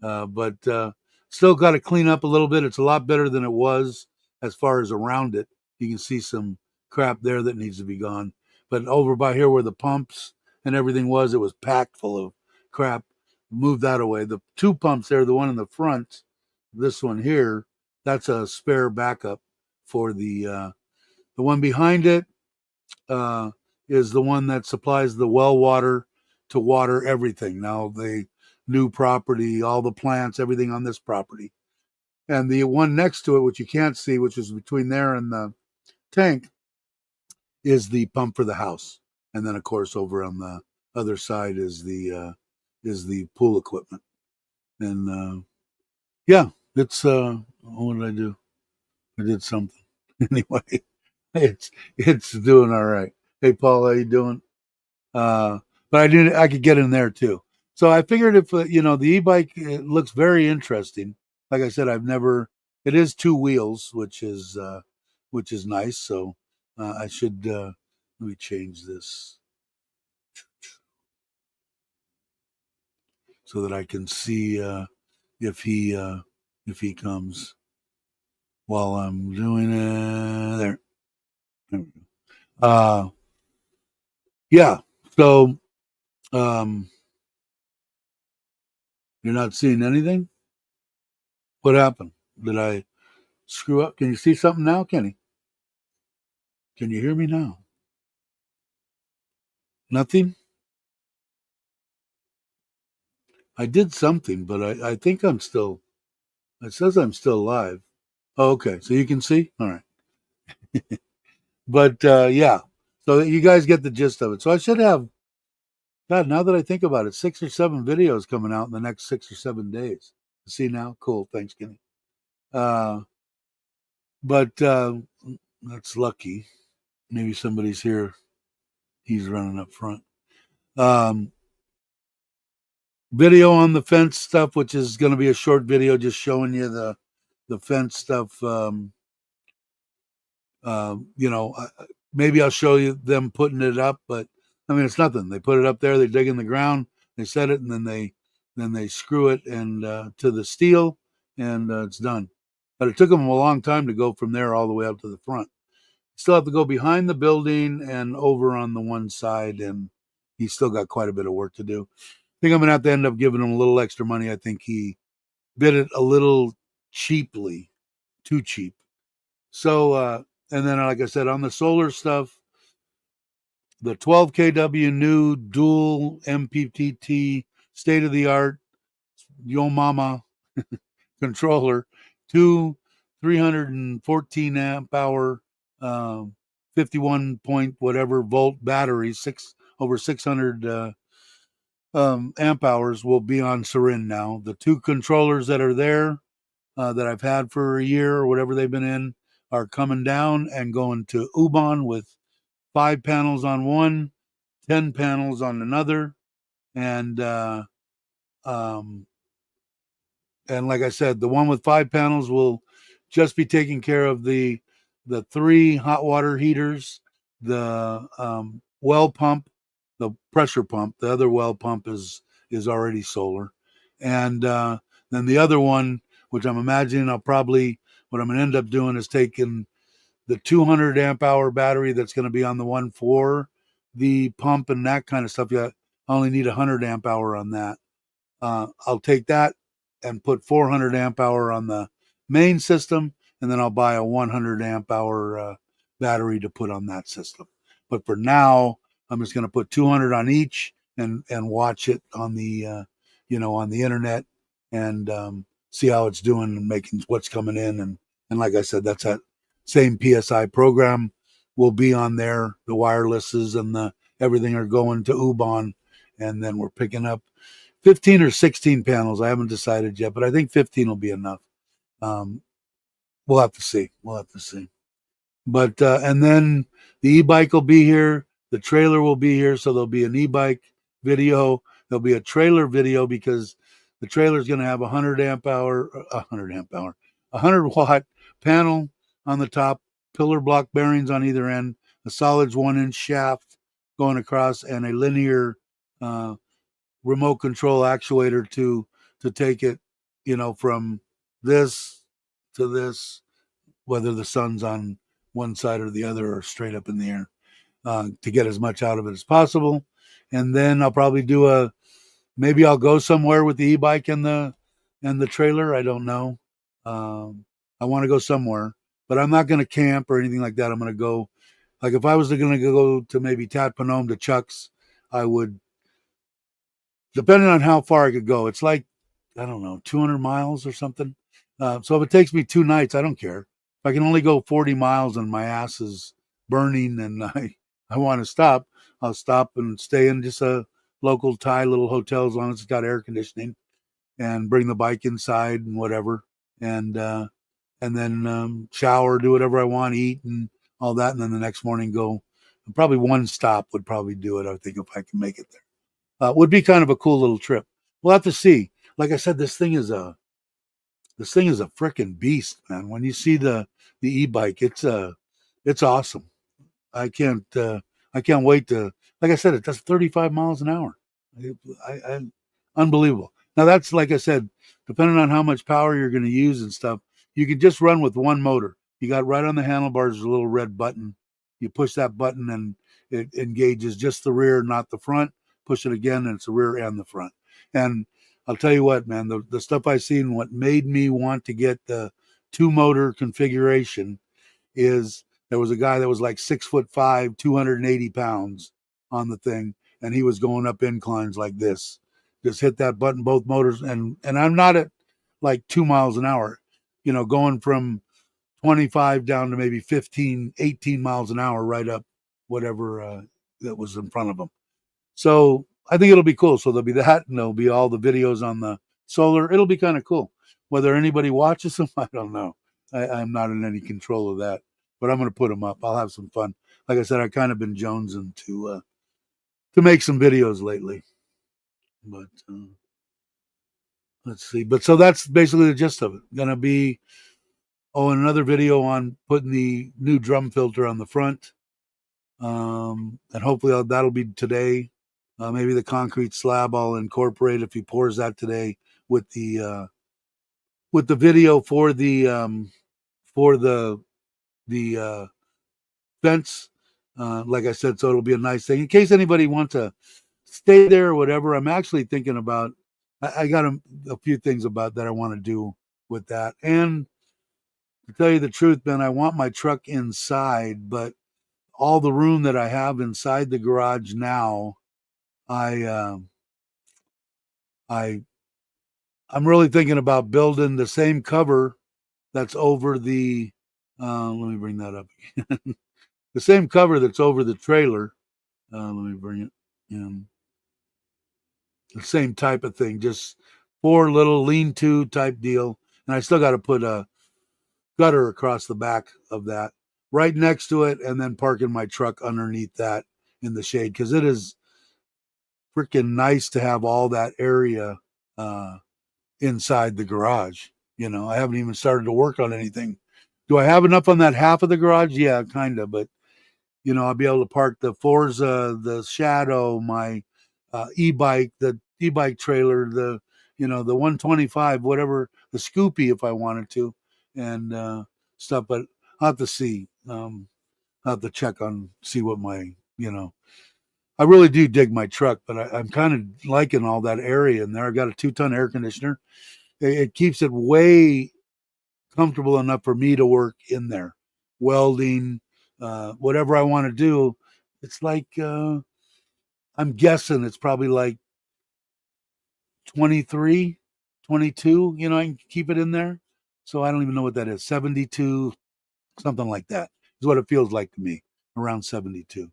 But still got to clean up a little bit. It's a lot better than it was as far as around it. You can see some crap there that needs to be gone. But over by here where the pumps and everything was, it was packed full of crap. Move that away. The two pumps there, the one in the front, this one here, that's a spare backup for the one behind it. Uh, is the one that supplies the well water to water everything. Now the new property, all the plants, everything on this property. And the one next to it, which you can't see, which is between there and the tank, is the pump for the house. And then, of course, over on the other side is the pool equipment. And yeah, it's what did I do? I did something. Anyway, it's doing all right. Hey, Paul, how you doing? Uh, but I could get in there too. So I figured if the e-bike, it looks very interesting. Like I said, I've never. It is two wheels, which is nice. So I should let me change this so that I can see if he uh, if he comes while I'm doing it. There we go. Yeah. So um, you're not seeing anything. What happened? Did I screw up? Can you see something now, Kenny? Can you hear me now? Nothing? I did something, but I think I'm still, it says I'm still live. Oh, okay. So you can see? All right. But yeah, so you guys get the gist of it. So I should have, God, now that I think about it, 6 or 7 videos coming out in the next 6 or 7 days. See now? Cool. Thanks, Kenny. Uh, but that's lucky. Maybe somebody's here. He's running up front. Um, Video on the fence stuff, which is going to be a short video just showing you the fence stuff. You know, maybe I'll show you them putting it up, but I mean, it's nothing. They put it up there, they dig in the ground, they set it, and then they screw it and to the steel, and it's done. But it took them a long time to go from there all the way up to the front. Still have to go behind the building and over on the one side, and he's still got quite a bit of work to do. I think I'm gonna have to end up giving him a little extra money. I think he bid it a little cheaply, too cheap. So, and then, like I said, on the solar stuff, the 12 kW new dual MPPT state of the art Yo Mama controller, two 314 amp hour, 51 point whatever volt batteries, over 600 amp hours will be on Serin now. The two controllers that are there that I've had for a year or whatever they've been in are coming down and going to Ubon with 5 panels on one, 10 panels on another, and um, and like I said, the one with 5 panels will just be taking care of the 3 hot water heaters, the well pump, the pressure pump. The other well pump is already solar, and then the other one, which I'm imagining I'll probably what I'm going to end up doing is taking the 200 amp hour battery that's going to be on the one for the pump and that kind of stuff. Yeah, I only need 100 amp hour on that. I'll take that and put 400 amp hour on the main system, and then I'll buy a 100 amp hour battery to put on that system. But for now, I'm just going to put 200 on each and watch it on the on the internet and see how it's doing and making what's coming in and like I said, that's that same PSI program will be on there. The wirelesses and the everything are going to Ubon, and then we're picking up 15 or 16 panels. I haven't decided yet, but I think 15 will be enough. Um, we'll have to see. We'll have to see. But and then the e-bike will be here. The trailer will be here, so there'll be an e-bike video. There'll be a trailer video because the trailer is going to have 100 watt panel on the top, pillar block bearings on either end, a solids 1 inch shaft going across, and a linear remote control actuator to take it, from this to this, whether the sun's on one side or the other or straight up in the air, to get as much out of it as possible. And then I'll probably maybe I'll go somewhere with the e-bike and the trailer. I don't know. I want to go somewhere, but I'm not going to camp or anything like that. I'm going to go, like if I was going to go to maybe Tatpanome to Chuck's, I would, depending on how far I could go. It's like, I don't know, 200 miles or something. So if it takes me 2 nights, I don't care. If I can only go 40 miles and my ass is burning and I want to stop, I'll stop and stay in just a local Thai little hotel as long as it's got air conditioning, and bring the bike inside and whatever. And then shower, do whatever I want, eat and all that. And then the next morning go. Probably one stop would probably do it, I think, if I can make it there. Would be kind of a cool little trip. We'll have to see. Like I said, this thing is a freaking beast, man. When you see the e-bike, it's awesome. I can't I can't wait to. Like I said, it does 35 miles an hour. I unbelievable. Now that's like I said, depending on how much power you're going to use and stuff, you can just run with one motor. You got right on the handlebars a little red button. You push that button and it engages just the rear, not the front. Push it again, and it's the rear and the front. And I'll tell you what, man, the stuff I seen, what made me want to get the 2 motor configuration is there was a guy that was like 6'5", 280 pounds on the thing, and he was going up inclines like this. Just hit that button, both motors, and I'm not at like 2 miles an hour, going from 25 down to maybe 15, 18 miles an hour right up whatever that was in front of him. So I think it'll be cool. So there'll be that, and there'll be all the videos on the solar. It'll be kind of cool. Whether anybody watches them, I don't know. I'm not in any control of that, but I'm going to put them up. I'll have some fun. Like I said, I kind of been jonesing to make some videos lately, but let's see. But so that's basically the gist of it. Gonna be another video on putting the new drum filter on the front, and hopefully that'll be today. Maybe the concrete slab I'll incorporate if he pours that today with the video for the fence. Like I said, so it'll be a nice thing in case anybody wants to stay there or whatever. I'm actually thinking about. I got a few things about that I want to do with that. And to tell you the truth, Ben, I want my truck inside, but all the room that I have inside the garage now, I I'm really thinking about building the same cover that's over the. Let me bring that up again. The same cover that's over the trailer. Let me bring it in. The same type of thing, just 4 little lean-to type deal, and I still got to put a gutter across the back of that, right next to it, and then parking my truck underneath that in the shade because it is freaking nice to have all that area uh, inside the garage. I haven't even started to work on anything. Do I have enough on that half of the garage? Yeah, kind of, but I'll be able to park the Forza, the Shadow, my e-bike, the e-bike trailer, the 125, whatever, the Scoopy if I wanted to, and stuff. But I'll have to see. I'll have to check on, see what I really do dig my truck, but I'm kind of liking all that area in there. I've got a 2-ton air conditioner. It keeps it way comfortable enough for me to work in there, welding, whatever I want to do. It's like I'm guessing it's probably like 23, 22. I can keep it in there. So I don't even know what that is. 72, something like that is what it feels like to me, around 72.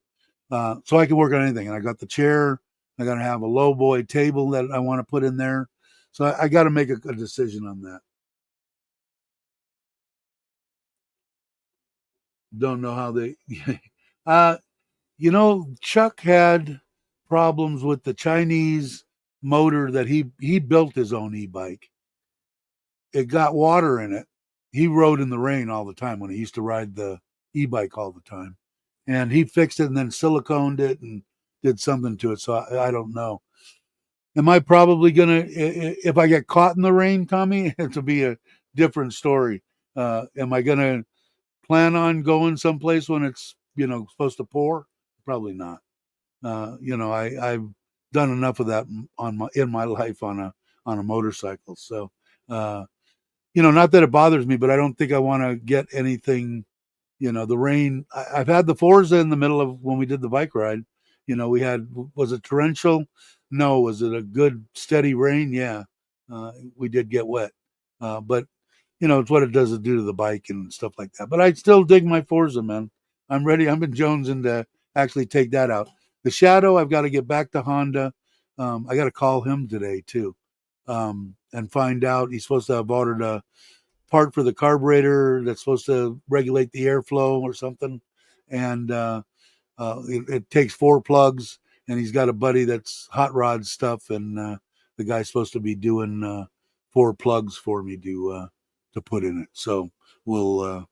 So I can work on anything. And I got the chair. I got to have a low boy table that I want to put in there. So I got to make a decision on that. Don't know how they. uh, Chuck had problems with the Chinese motor that he built his own e-bike. It got water in it. He rode in the rain all the time when he used to ride the e-bike all the time. And he fixed it and then siliconed it and did something to it. So I don't know. Am I probably gonna if I get caught in the rain, Tommy? It'll be a different story. Am I gonna plan on going someplace when it's supposed to pour? Probably not. I've done enough of that in my life on a motorcycle. So not that it bothers me, but I don't think I want to get anything. The rain. I've had the Forza in the middle of when we did the bike ride. We had, was it torrential? No. Was it a good steady rain? Yeah. We did get wet, but it's what it does to do to the bike and stuff like that. But I still dig my Forza, man. I'm ready. I'm in jonesing to actually take that out. The Shadow, I've got to get back to Honda. I got to call him today too, and find out. He's supposed to have ordered a part for the carburetor that's supposed to regulate the airflow or something, and it takes 4 plugs. And he's got a buddy that's hot rod stuff, and the guy's supposed to be doing 4 plugs for me to put in it. So we'll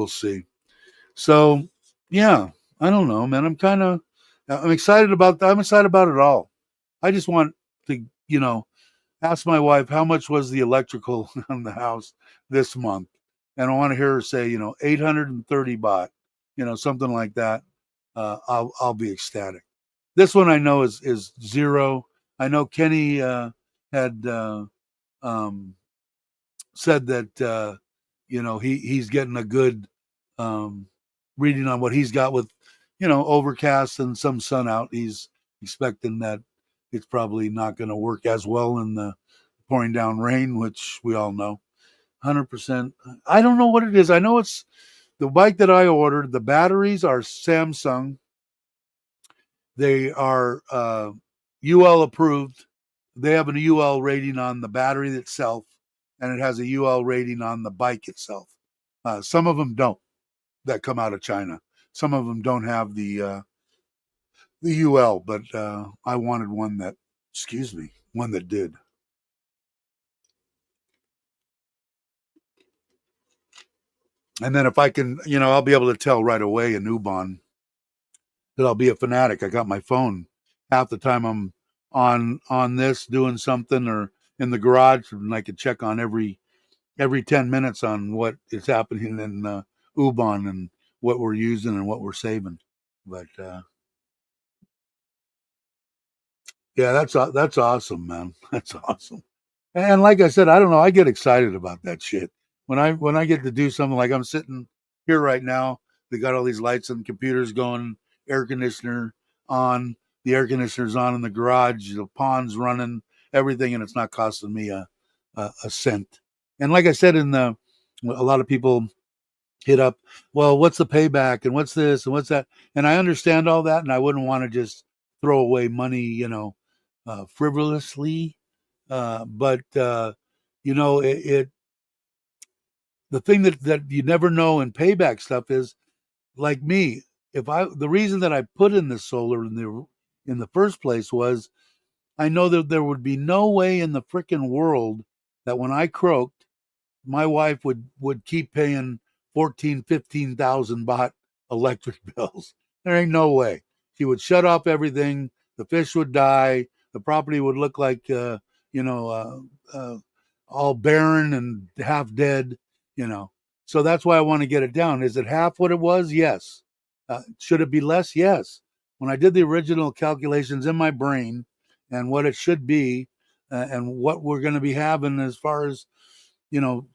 see. So yeah, I don't know, man. I'm excited about that. I'm excited about it all. I just want to, ask my wife how much was the electrical on the house this month, and I want to hear her say, 830 baht, something like that. I'll be ecstatic. This one I know is zero. I know Kenny had um, said that he's getting a good um, reading on what he's got with overcast and some sun out. expecting that it's probably not going to work as well in the pouring down rain, which we all know. 100%. I don't know what it is. I know it's the bike that I ordered. The batteries are Samsung. They are UL approved. They have a UL rating on the battery itself, and it has a UL rating on the bike itself. Some of them don't, that come out of China. Some of them don't have the UL, but I wanted one that, one that did. And then if I can, I'll be able to tell right away in Ubon that I'll be a fanatic. I got my phone. Half the time I'm on this doing something or in the garage, and I could check on every 10 minutes on what is happening in Ubon and what we're using and what we're saving. But yeah, that's awesome, man. That's awesome. And like I said, I don't know. I get excited about that shit when I get to do something like I'm sitting here right now. They got all these lights and computers going, air conditioner on, the air conditioner's on in the garage, the pond's running, everything, and it's not costing me a cent. And like I said, a lot of people hit up, well, what's the payback and what's this and what's that, and I understand all that, and I wouldn't want to just throw away money, frivolously, but it the thing that you never know in payback stuff is, like me, if I the reason that I put in the solar in the first place was I know that there would be no way in the freaking world that when I croaked, my wife would keep paying 14, 15,000 baht electric bills. There ain't no way. She would shut off everything. The fish would die. The property would look like you know all barren and half dead. You know. So that's why I want to get it down. Is it half what it was? Yes. Should it be less? Yes. When I did the original calculations in my brain and what it should be, and what we're going to be having as far as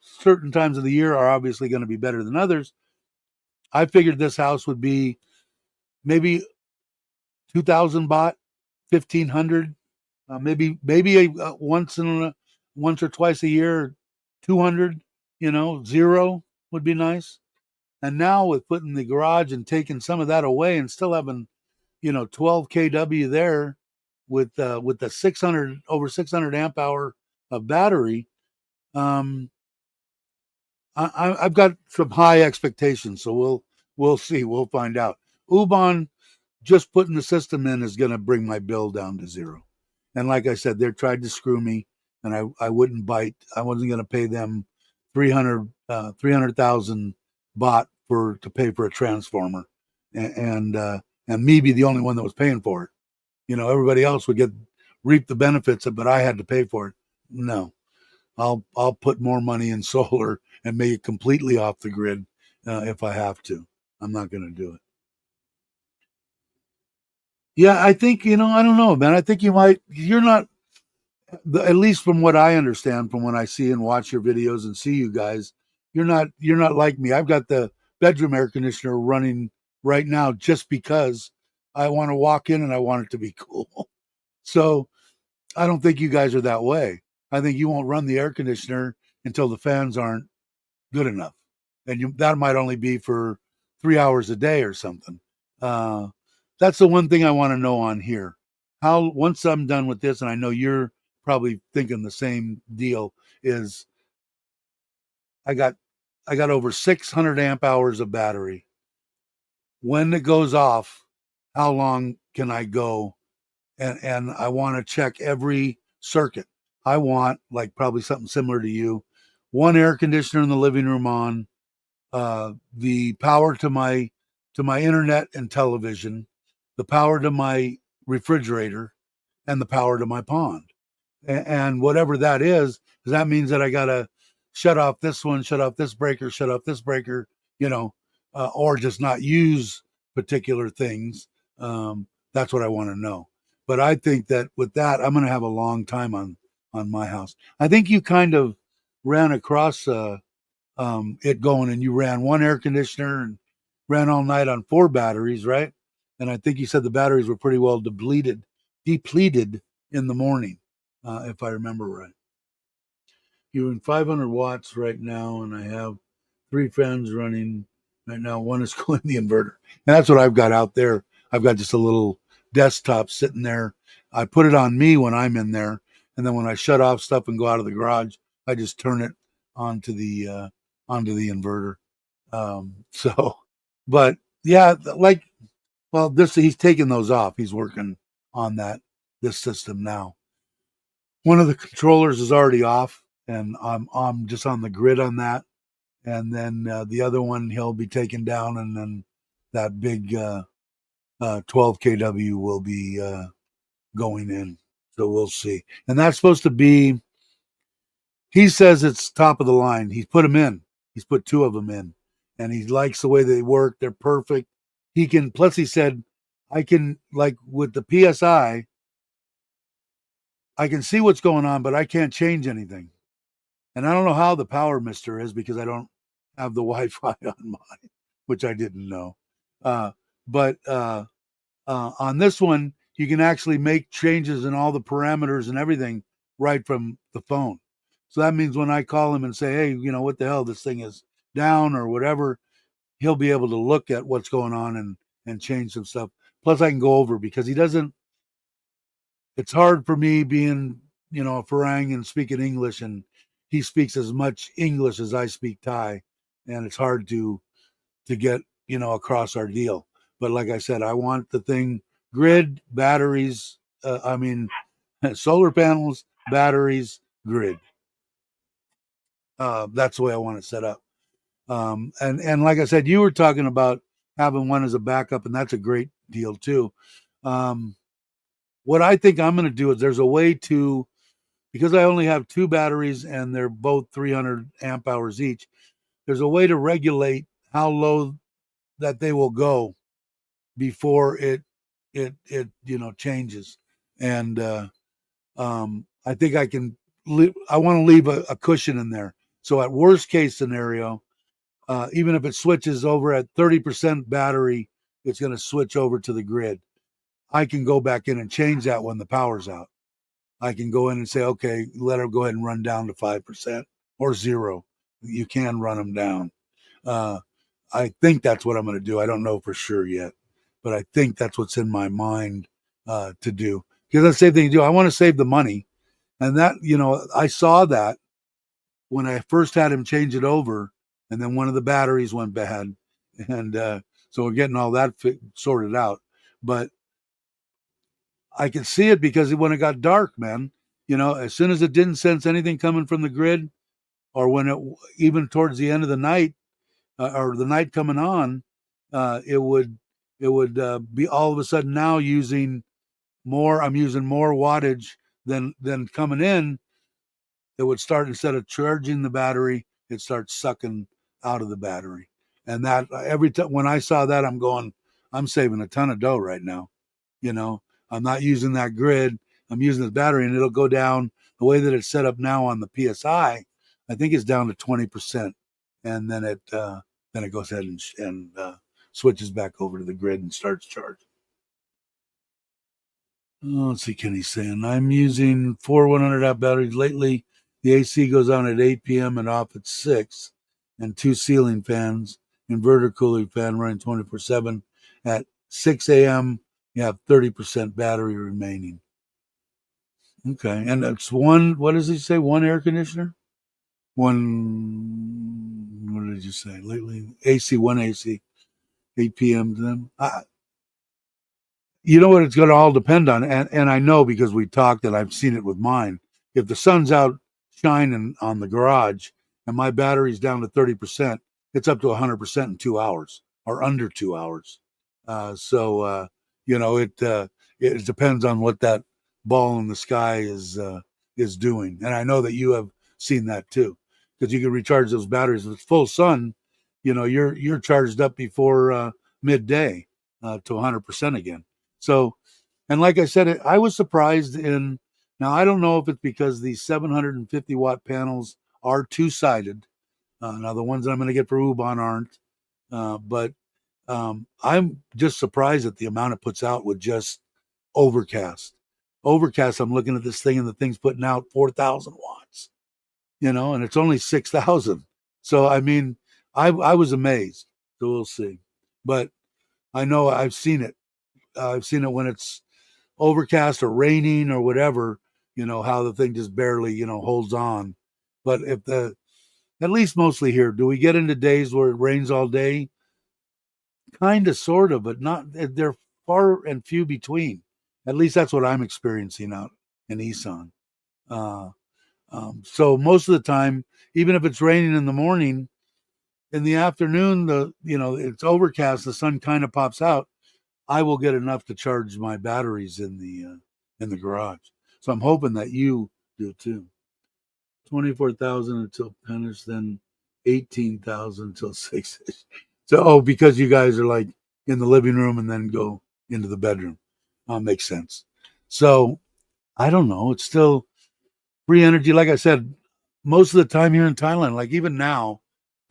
certain times of the year are obviously going to be better than others. I figured this house would be maybe 2,000 baht, 1,500, maybe once or twice a year, 200. Zero would be nice. And now with putting the garage and taking some of that away and still having 12 kW there with the 600 amp hour of battery. I've got some high expectations, so we'll see. We'll find out. Ubon, just putting the system in is going to bring my bill down to zero. And like I said, they tried to screw me, and I wouldn't bite. I wasn't going to pay them 300,000 baht to pay for a transformer, and me be the only one that was paying for it. Everybody else would reap the benefits, but I had to pay for it. No, I'll put more money in solar and make it completely off the grid if I have to. I'm not going to do it. Yeah, I think I don't know, man. I think you might. You're not, at least from what I understand, from when I see and watch your videos and see you guys. You're not like me. I've got the bedroom air conditioner running right now just because I want to walk in and I want it to be cool. So I don't think you guys are that way. I think you won't run the air conditioner until the fans aren't good enough, and that might only be for 3 hours a day or something. Uh, that's the one thing I want to know on here. How once I'm done with this, and I know you're probably thinking the same deal, is I got over 600 amp hours of battery. When it goes off, how long can I go? And I want to check every circuit. I want, like, probably something similar to you, one air conditioner in the living room on, the power to my internet and television, the power to my refrigerator, and the power to my pond. And whatever that is, that means that I gotta shut off this one, shut off this breaker, shut off this breaker, or just not use particular things. That's what I want to know. But I think that with that, I'm going to have a long time on my house. I think you kind of ran across it going, and you ran one air conditioner and ran all night on 4 batteries, right? And I think you said the batteries were pretty well depleted depleted in the morning, if I remember right. You're in 500 watts right now, and I have 3 fans running right now. One is going the inverter, and that's what I've got out there. I've got just a little desktop sitting there. I put it on me when I'm in there, and then when I shut off stuff and go out of the garage, I just turn it onto the inverter. So, but yeah, like, well, this he's taking those off. He's working on this system now. One of the controllers is already off, and I'm just on the grid on that. And then the other one he'll be taken down, and then that big 12 kW will be going in. So we'll see. And that's supposed to be. He says it's top of the line. He's put them in. He's put 2 of them in, and he likes the way they work. They're perfect. He can. Plus, he said, I can, like with the PSI, I can see what's going on, but I can't change anything. And I don't know how the power mister is because I don't have the Wi-Fi on mine, which I didn't know. But on this one, you can actually make changes in all the parameters and everything right from the phone. So that means when I call him and say, hey, what the hell, this thing is down or whatever, he'll be able to look at what's going on and change some stuff. Plus, I can go over because he doesn't. It's hard for me being, a Farang and speaking English, and he speaks as much English as I speak Thai, and it's hard to get across our deal. But like I said, I want the thing grid, batteries. I mean, solar panels, batteries, grid. That's the way I want it set up. And like I said, you were talking about having one as a backup, and that's a great deal too. Um, what I think I'm going to do is there's a way to, because I only have 2 batteries and they're both 300 amp hours each. There's a way to regulate how low that they will go before it changes. And I think I can. I want to leave a cushion in there. So at worst case scenario, even if it switches over at 30% battery, it's going to switch over to the grid. I can go back in and change that when the power's out. I can go in and say, okay, let her go ahead and run down to 5% or 0. You can run them down. Uh, I think that's what I'm going to do. I don't know for sure yet, but I think that's what's in my mind to do. Because that's the same thing to do. I want to save the money. And that, I saw that when I first had him change it over, and then one of the batteries went bad. And so we're getting all that sorted out. But I could see it because when it got dark, man, as soon as it didn't sense anything coming from the grid, or when it, even towards the end of the night, or the night coming on, it would be all of a sudden now using more. I'm using more wattage than coming in. It would start, instead of charging the battery, it starts sucking out of the battery. And that every time when I saw that, I'm going, I'm saving a ton of dough right now. You know, I'm not using that grid. I'm using the battery, and it'll go down the way that it's set up now on the PSI. I think it's down to 20%, and then it goes ahead and switches back over to the grid and starts charging. Oh, let's see, Kenny's saying I'm using 4 100 amp batteries lately. The AC goes on at 8 p.m. and off at 6, and 2 ceiling fans, inverter cooling fan running 24/7. At 6 a.m., you have 30% battery remaining. Okay, and it's one. What does he say? One air conditioner. One. What did you say lately? AC, one AC, 8 p.m. to them. You know what it's going to all depend on, and I know because we talked and I've seen it with mine. If the sun's out shining on the garage and my battery's down to 30%, it's up to 100% in 2 hours or under 2 hours. So it depends on what that ball in the sky is doing, and I know that you have seen that too, because you can recharge those batteries. If it's full sun, you're charged up before midday to 100% again. So, and like I said, I was surprised in, now I don't know if it's because these 750-watt panels are two-sided. Now the ones that I'm going to get for Ubon aren't, but I'm just surprised at the amount it puts out with just overcast. overcast, I'm looking at this thing and the thing's putting out 4,000 watts, and it's only 6,000. So, I mean, I was amazed. So we'll see. But I know I've seen it. I've seen it when it's overcast or raining or whatever, how the thing just barely, holds on. But at least mostly here, do we get into days where it rains all day? Kind of, sort of, but not, they're far and few between. At least that's what I'm experiencing out in Isan. Uh, so most of the time, even if it's raining in the morning, in the afternoon, it's overcast, the sun kind of pops out. I will get enough to charge my batteries in the garage. So I'm hoping that you do too. 24,000 until finish, then 18,000 until 6. So, because you guys are like in the living room and then go into the bedroom. Makes sense. So, I don't know. It's still free energy. Like I said, most of the time here in Thailand, like even now,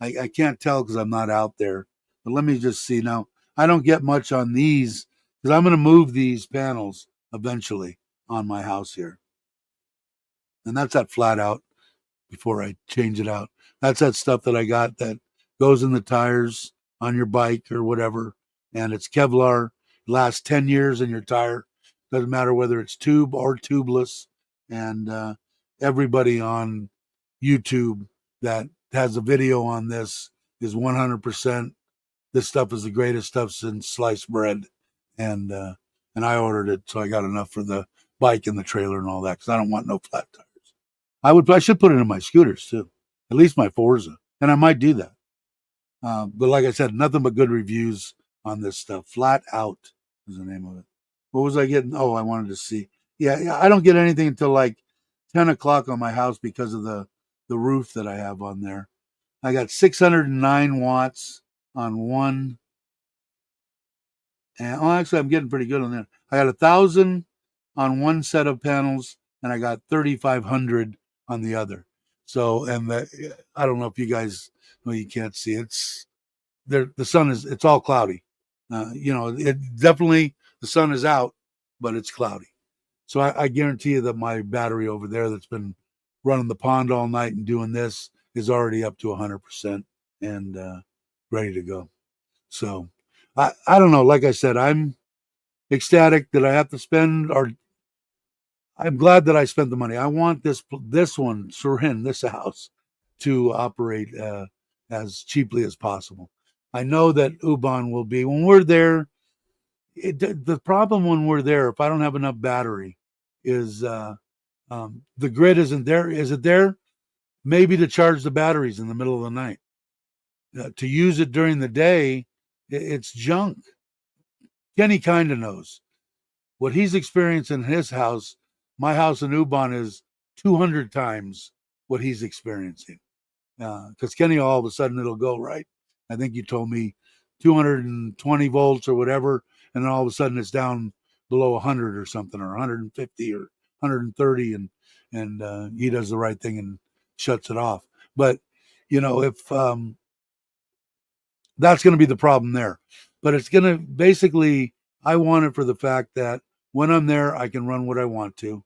I can't tell because I'm not out there. But let me just see. Now, I don't get much on these because I'm going to move these panels eventually on my house here. And that's that flat out before I change it out. That's that stuff that I got that goes in the tires on your bike or whatever. And it's Kevlar, lasts 10 years in your tire. Doesn't matter whether it's tube or tubeless. And everybody on YouTube that has a video on this is 100%. This stuff is the greatest stuff since sliced bread. And I ordered it, so I got enough for the bike and the trailer and all that because I don't want no flat tires. I should put it in my scooters too, at least my Forza, and I might do that. But like I said, nothing but good reviews on this stuff. Flat Out is the name of it. What was I getting? Oh, I wanted to see. Yeah, I don't get anything until like 10 o'clock on my house because of the roof that I have on there. I got 609 watts on one. And actually, I'm getting pretty good on that. I got 1,000 on one set of panels, and I got 3,500 on the other. So, and I don't know if you guys know, you can't see it's there. The sun it's all cloudy. It definitely, the sun is out, but it's cloudy. So I guarantee you that my battery over there that's been running the pond all night and doing this is already up to 100% and ready to go. So I don't know. Like I said, I'm ecstatic that I have to spend, or I'm glad that I spent the money. I want this one, Surin, this house, to operate as cheaply as possible. I know that Ubon will be when we're there. The problem when we're there, if I don't have enough battery, is the grid isn't there. Is it there? Maybe to charge the batteries in the middle of the night. To use it during the day, it's junk. Kenny kind of knows what he's experienced in his house. My house in Ubon is 200 times what he's experiencing. Because Kenny, all of a sudden, it'll go right. I think you told me 220 volts or whatever, and then all of a sudden it's down below 100 or something, or 150 or 130, and he does the right thing and shuts it off. But if that's going to be the problem there, but it's going to basically, I want it for the fact that when I'm there, I can run what I want to.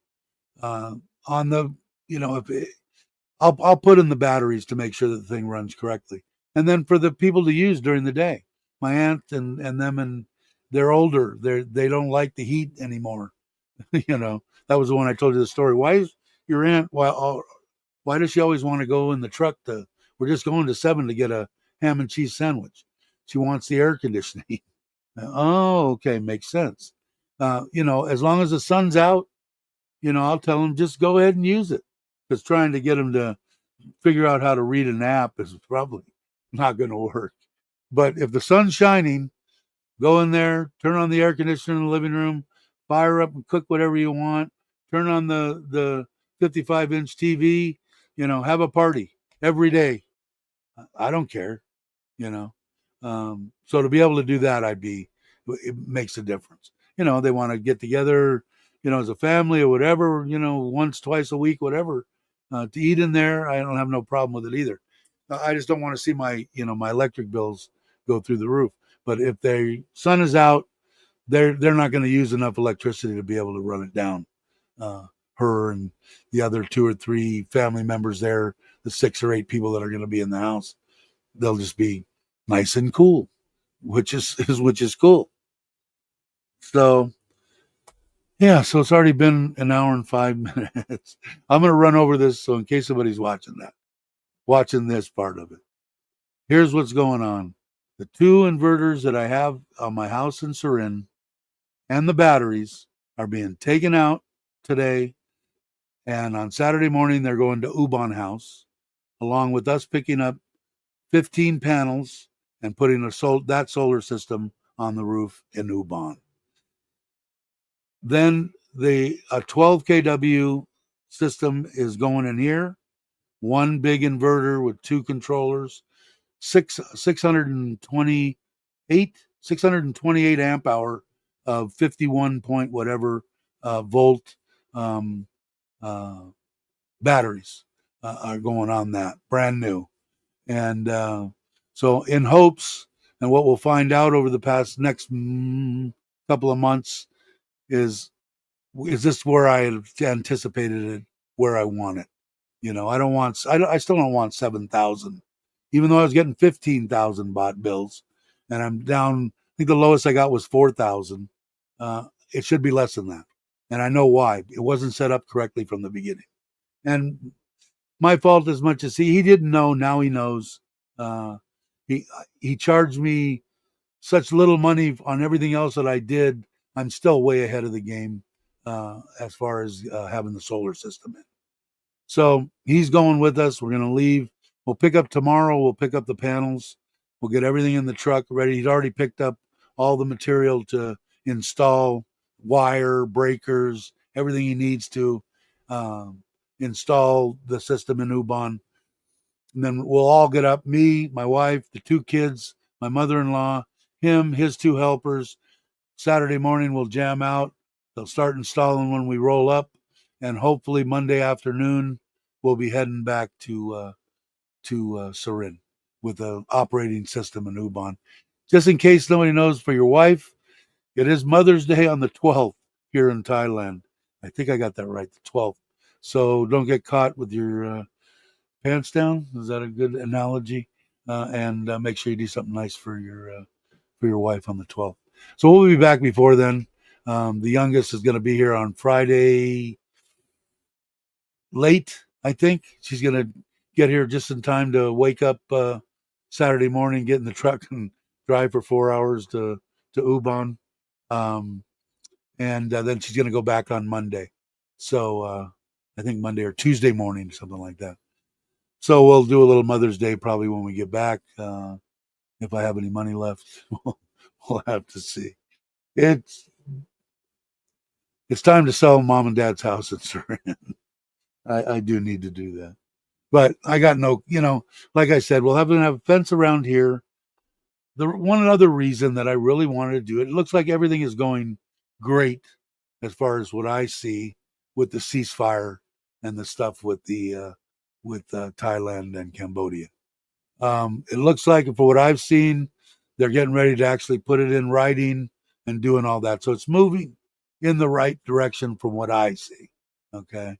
On the, if it, I'll put in the batteries to make sure that the thing runs correctly, and then for the people to use during the day. My aunt and them, and they're older. They don't like the heat anymore. That was the one I told you the story. Why is your aunt? Why does she always want to go in the truck? We're just going to 7 to get a ham and cheese sandwich. She wants the air conditioning. Oh, okay, makes sense. As long as the sun's out, I'll tell them just go ahead and use it. Because trying to get them to figure out how to read an app is probably not going to work. But if the sun's shining, go in there, turn on the air conditioner in the living room, fire up and cook whatever you want, turn on the 55-inch TV, have a party every day. I don't care, you know. So to be able to do that, it makes a difference. They want to get together, as a family or whatever, once, twice a week, whatever, to eat in there. I don't have no problem with it either. I just don't want to see my electric bills go through the roof. But if the sun is out, they're not going to use enough electricity to be able to run it down. her and the other 2 or 3 family members there, the 6 or 8 people that are going to be in the house, they'll just be nice and cool, which is cool. So yeah, so it's already been an hour and 5 minutes. I'm going to run over this, so in case somebody's watching this part of it, here's what's going on. The 2 inverters that I have on my house in Surin and the batteries are being taken out today. And on Saturday morning, they're going to Ubon House, along with us picking up 15 panels and putting that solar system on the roof in Ubon. Then a 12 kW system is going in here, one big inverter with 2 controllers, 628 amp hour of 51 point whatever volt uh, batteries are going on that, brand new. And so in hopes, and what we'll find out over the next couple of months is this where I had anticipated it, where I want it. I still don't want 7,000, even though I was getting 15,000 baht bills, and I'm down. I think the lowest I got was 4,000. It should be less than that, and I know why. It wasn't set up correctly from the beginning, and my fault as much as he didn't know. Now he knows. Uh, he charged me such little money on everything else that I did. I'm still way ahead of the game as far as having the solar system in. So he's going with us. We're going to leave. We'll pick up tomorrow. We'll pick up the panels. We'll get everything in the truck ready. He's already picked up all the material to install wire, breakers, everything he needs to install the system in Ubon. And then we'll all get up, me, my wife, the 2 kids, my mother-in-law, him, his 2 helpers. Saturday morning, we'll jam out. They'll start installing when we roll up. And hopefully Monday afternoon, we'll be heading back to Surin with an operating system in Ubon. Just in case nobody knows, for your wife, it is Mother's Day on the 12th here in Thailand. I think I got that right, the 12th. So don't get caught with your pants down. Is that a good analogy? And make sure you do something nice for your wife on the 12th. So we'll be back before then. The youngest is going to be here on Friday late, I think. She's going to get here just in time to wake up Saturday morning, get in the truck, and drive for 4 hours to Ubon. And then she's going to go back on Monday. So I think Monday or Tuesday morning, something like that. So we'll do a little Mother's Day probably when we get back. If I have any money left, we'll have to see. It's time to sell Mom and Dad's house in Surin. I do need to do that. But I got no, like I said, we'll have a fence around here. The one other reason that I really wanted to do it, it looks like everything is going great as far as what I see with the ceasefire and the stuff with Thailand and Cambodia. It looks like, for what I've seen, they're getting ready to actually put it in writing and doing all that. So it's moving in the right direction from what I see. Okay.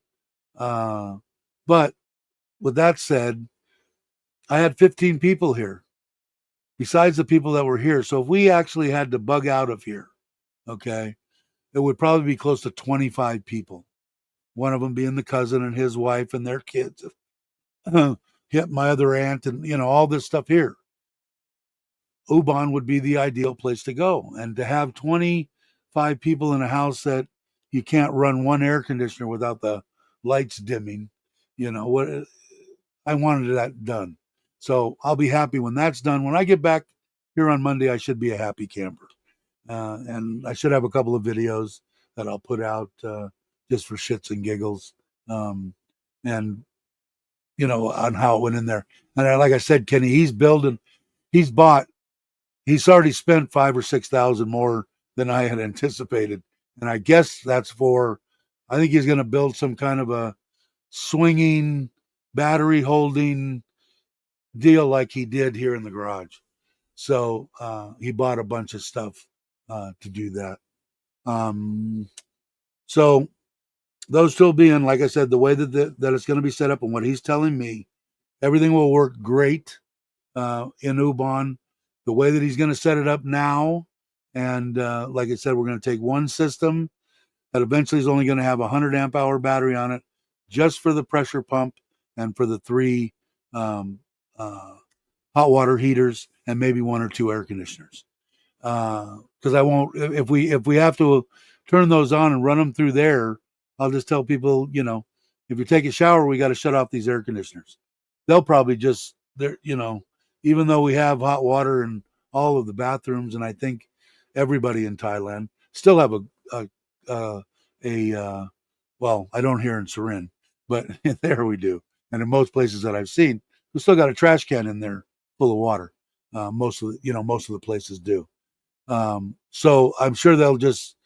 But with that said, I had 15 people here besides the people that were here. So if we actually had to bug out of here, okay, it would probably be close to 25 people. One of them being the cousin and his wife and their kids. Hit my other aunt and, all this stuff here. Ubon would be the ideal place to go. And to have 25 people in a house that you can't run one air conditioner without the lights dimming, what I wanted that done. So I'll be happy when that's done. When I get back here on Monday, I should be a happy camper. And I should have a couple of videos that I'll put out just for shits and giggles. And, on how it went in there. And like I said, Kenny, he's already spent 5,000 or 6,000 more than I had anticipated. And I guess that's I think he's going to build some kind of a swinging battery holding deal like he did here in the garage. So he bought a bunch of stuff to do that. So those still being, like I said, the way that it's going to be set up and what he's telling me, everything will work great in Ubon. The way that he's going to set it up now, and like I said, we're going to take one system that eventually is only going to have a 100 amp hour battery on it, just for the pressure pump and for the three um, hot water heaters and maybe one or two air conditioners. Because I won't, if we have to turn those on and run them through there, I'll just tell people, if you take a shower, we got to shut off these air conditioners. They'll probably just even though we have hot water in all of the bathrooms, and I think everybody in Thailand still have a, a, well, I don't hear in Surin, but there we do, and in most places that I've seen, we still got a trash can in there full of water. Most of the places do. So I'm sure they'll just,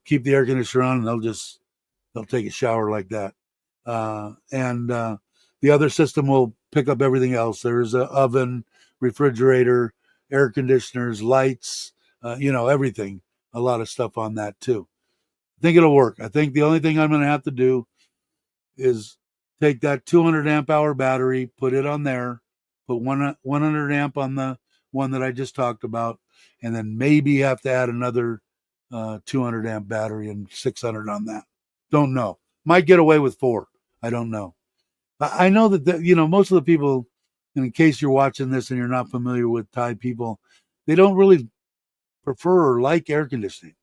keep the air conditioner on, and they'll take a shower like that. And the other system will pick up everything else. There's an oven, refrigerator, air conditioners, lights, everything. A lot of stuff on that too. I think it'll work. I think the only thing I'm going to have to do is take that 200 amp hour battery, put it on there, put 100 amp on the one that I just talked about, and then maybe have to add another 200 amp battery and 600 on that. Don't know. Might get away with 4. I don't know. I know that most of the people, and in case you're watching this and you're not familiar with Thai people, they don't really prefer or like air conditioning.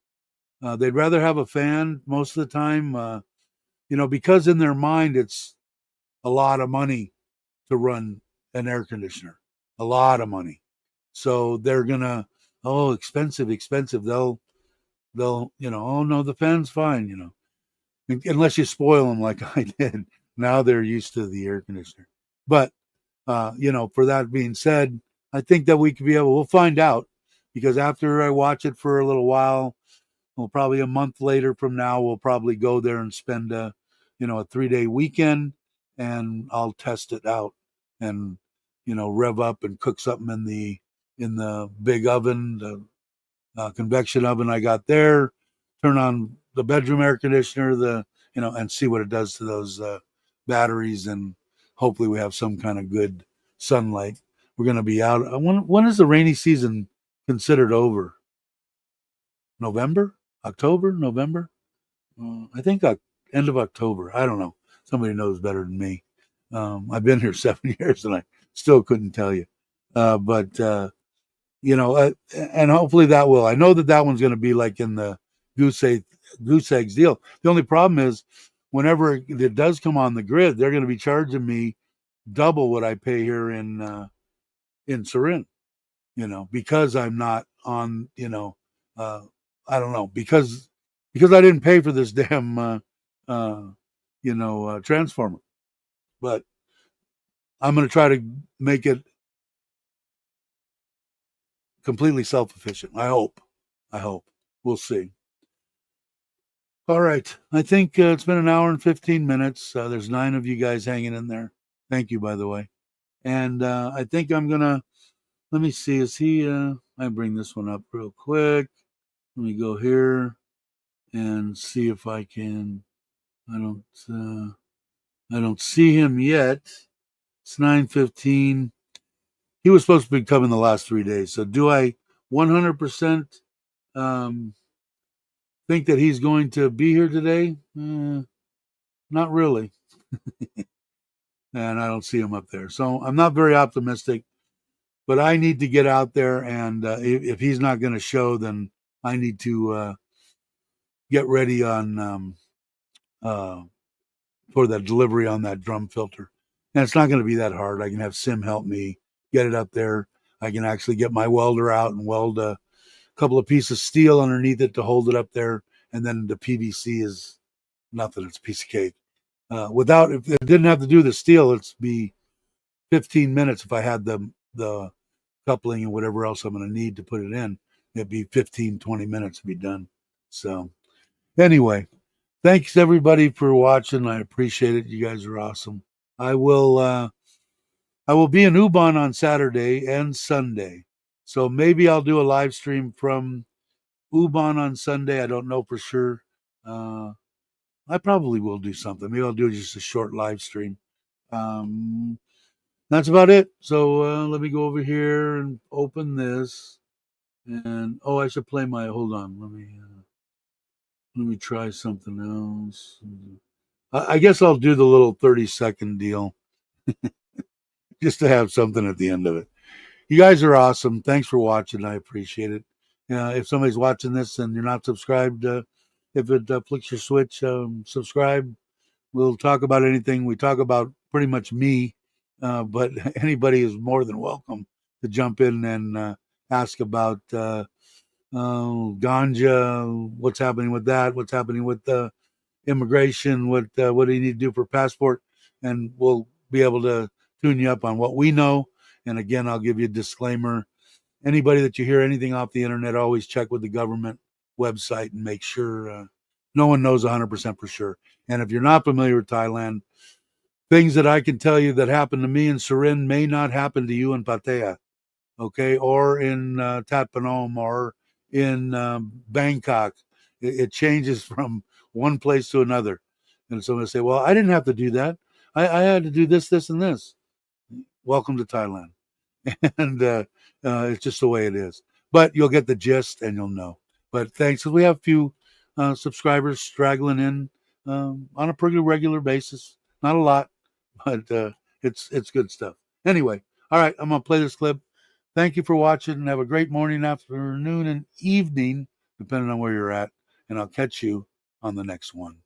They'd rather have a fan most of the time, because in their mind it's a lot of money to run an air conditioner, a lot of money. So they're gonna, oh, expensive, expensive. They'll, oh no, the fan's fine, unless you spoil them like I did. Now they're used to the air conditioner. But for that being said, I think that we'll find out, because after I watch it for a little while, well, probably a month later from now, we'll probably go there and spend a 3-day weekend, and I'll test it out and, rev up and cook something in the big oven, the convection oven I got there, turn on the bedroom air conditioner, and see what it does to those batteries, and hopefully we have some kind of good sunlight. We're going to be out. When is the rainy season considered over? November, October, November? I think end of October. I don't know. Somebody knows better than me. I've been here 7 years and I still couldn't tell you. But and hopefully that will. I know that one's going to be like in the goose eggs deal. The only problem is, whenever it does come on the grid, they're going to be charging me double what I pay here in Surin. Because I'm not on. I don't know, because I didn't pay for this damn transformer. But I'm going to try to make it completely self-efficient. I hope. We'll see. All right. I think it's been an hour and 15 minutes. There's 9 of you guys hanging in there. Thank you, by the way. And I think I'm going to, let me see. Is he, I bring this one up real quick. Let me go here and see if I can, I don't see him yet. It's 9:15. He was supposed to be coming the last 3 days. So do I 100% think that he's going to be here today? Not really. And I don't see him up there. So I'm not very optimistic, but I need to get out there. And if he's not going to show, then I need to get ready on for that delivery on that drum filter. And it's not going to be that hard. I can have Sim help me get it up there. I can actually get my welder out and weld a couple of pieces of steel underneath it to hold it up there. And then the PVC is nothing. It's a piece of cake. If it didn't have to do the steel, it'd be 15 minutes. If I had the coupling and whatever else I'm going to need to put it in, it'd be 15, 20 minutes to be done. So anyway, thanks everybody for watching. I appreciate it. You guys are awesome. I will be in Ubon on Saturday and Sunday. So maybe I'll do a live stream from Ubon on Sunday. I don't know for sure. I probably will do something. Maybe I'll do just a short live stream. That's about it. So let me go over here and open this. And oh, I should play my. Hold on. Let me try something else. I guess I'll do the little 30-second deal just to have something at the end of it. You guys are awesome. Thanks for watching. I appreciate it. If somebody's watching this and you're not subscribed, if it flicks your switch, subscribe. We'll talk about anything. We talk about pretty much me, but anybody is more than welcome to jump in and ask about ganja, what's happening with that, what's happening with immigration, what do you need to do for passport, and we'll be able to tune you up on what we know. And again, I'll give you a disclaimer: anybody that you hear anything off the internet, always check with the government website and make sure no one knows 100% for sure. And if you're not familiar with Thailand, things that I can tell you that happened to me in Surin may not happen to you in Pattaya, okay, or in Tat Panom, or in Bangkok. It changes from one place to another. And someone will say, well, I didn't have to do that. I had to do this, this, and this. Welcome to Thailand. And it's just the way it is. But you'll get the gist and you'll know. But thanks. We have a few subscribers straggling in on a pretty regular basis. Not a lot, but it's good stuff. Anyway, all right, I'm gonna play this clip. Thank you for watching, and have a great morning, afternoon, and evening, depending on where you're at. And I'll catch you on the next one.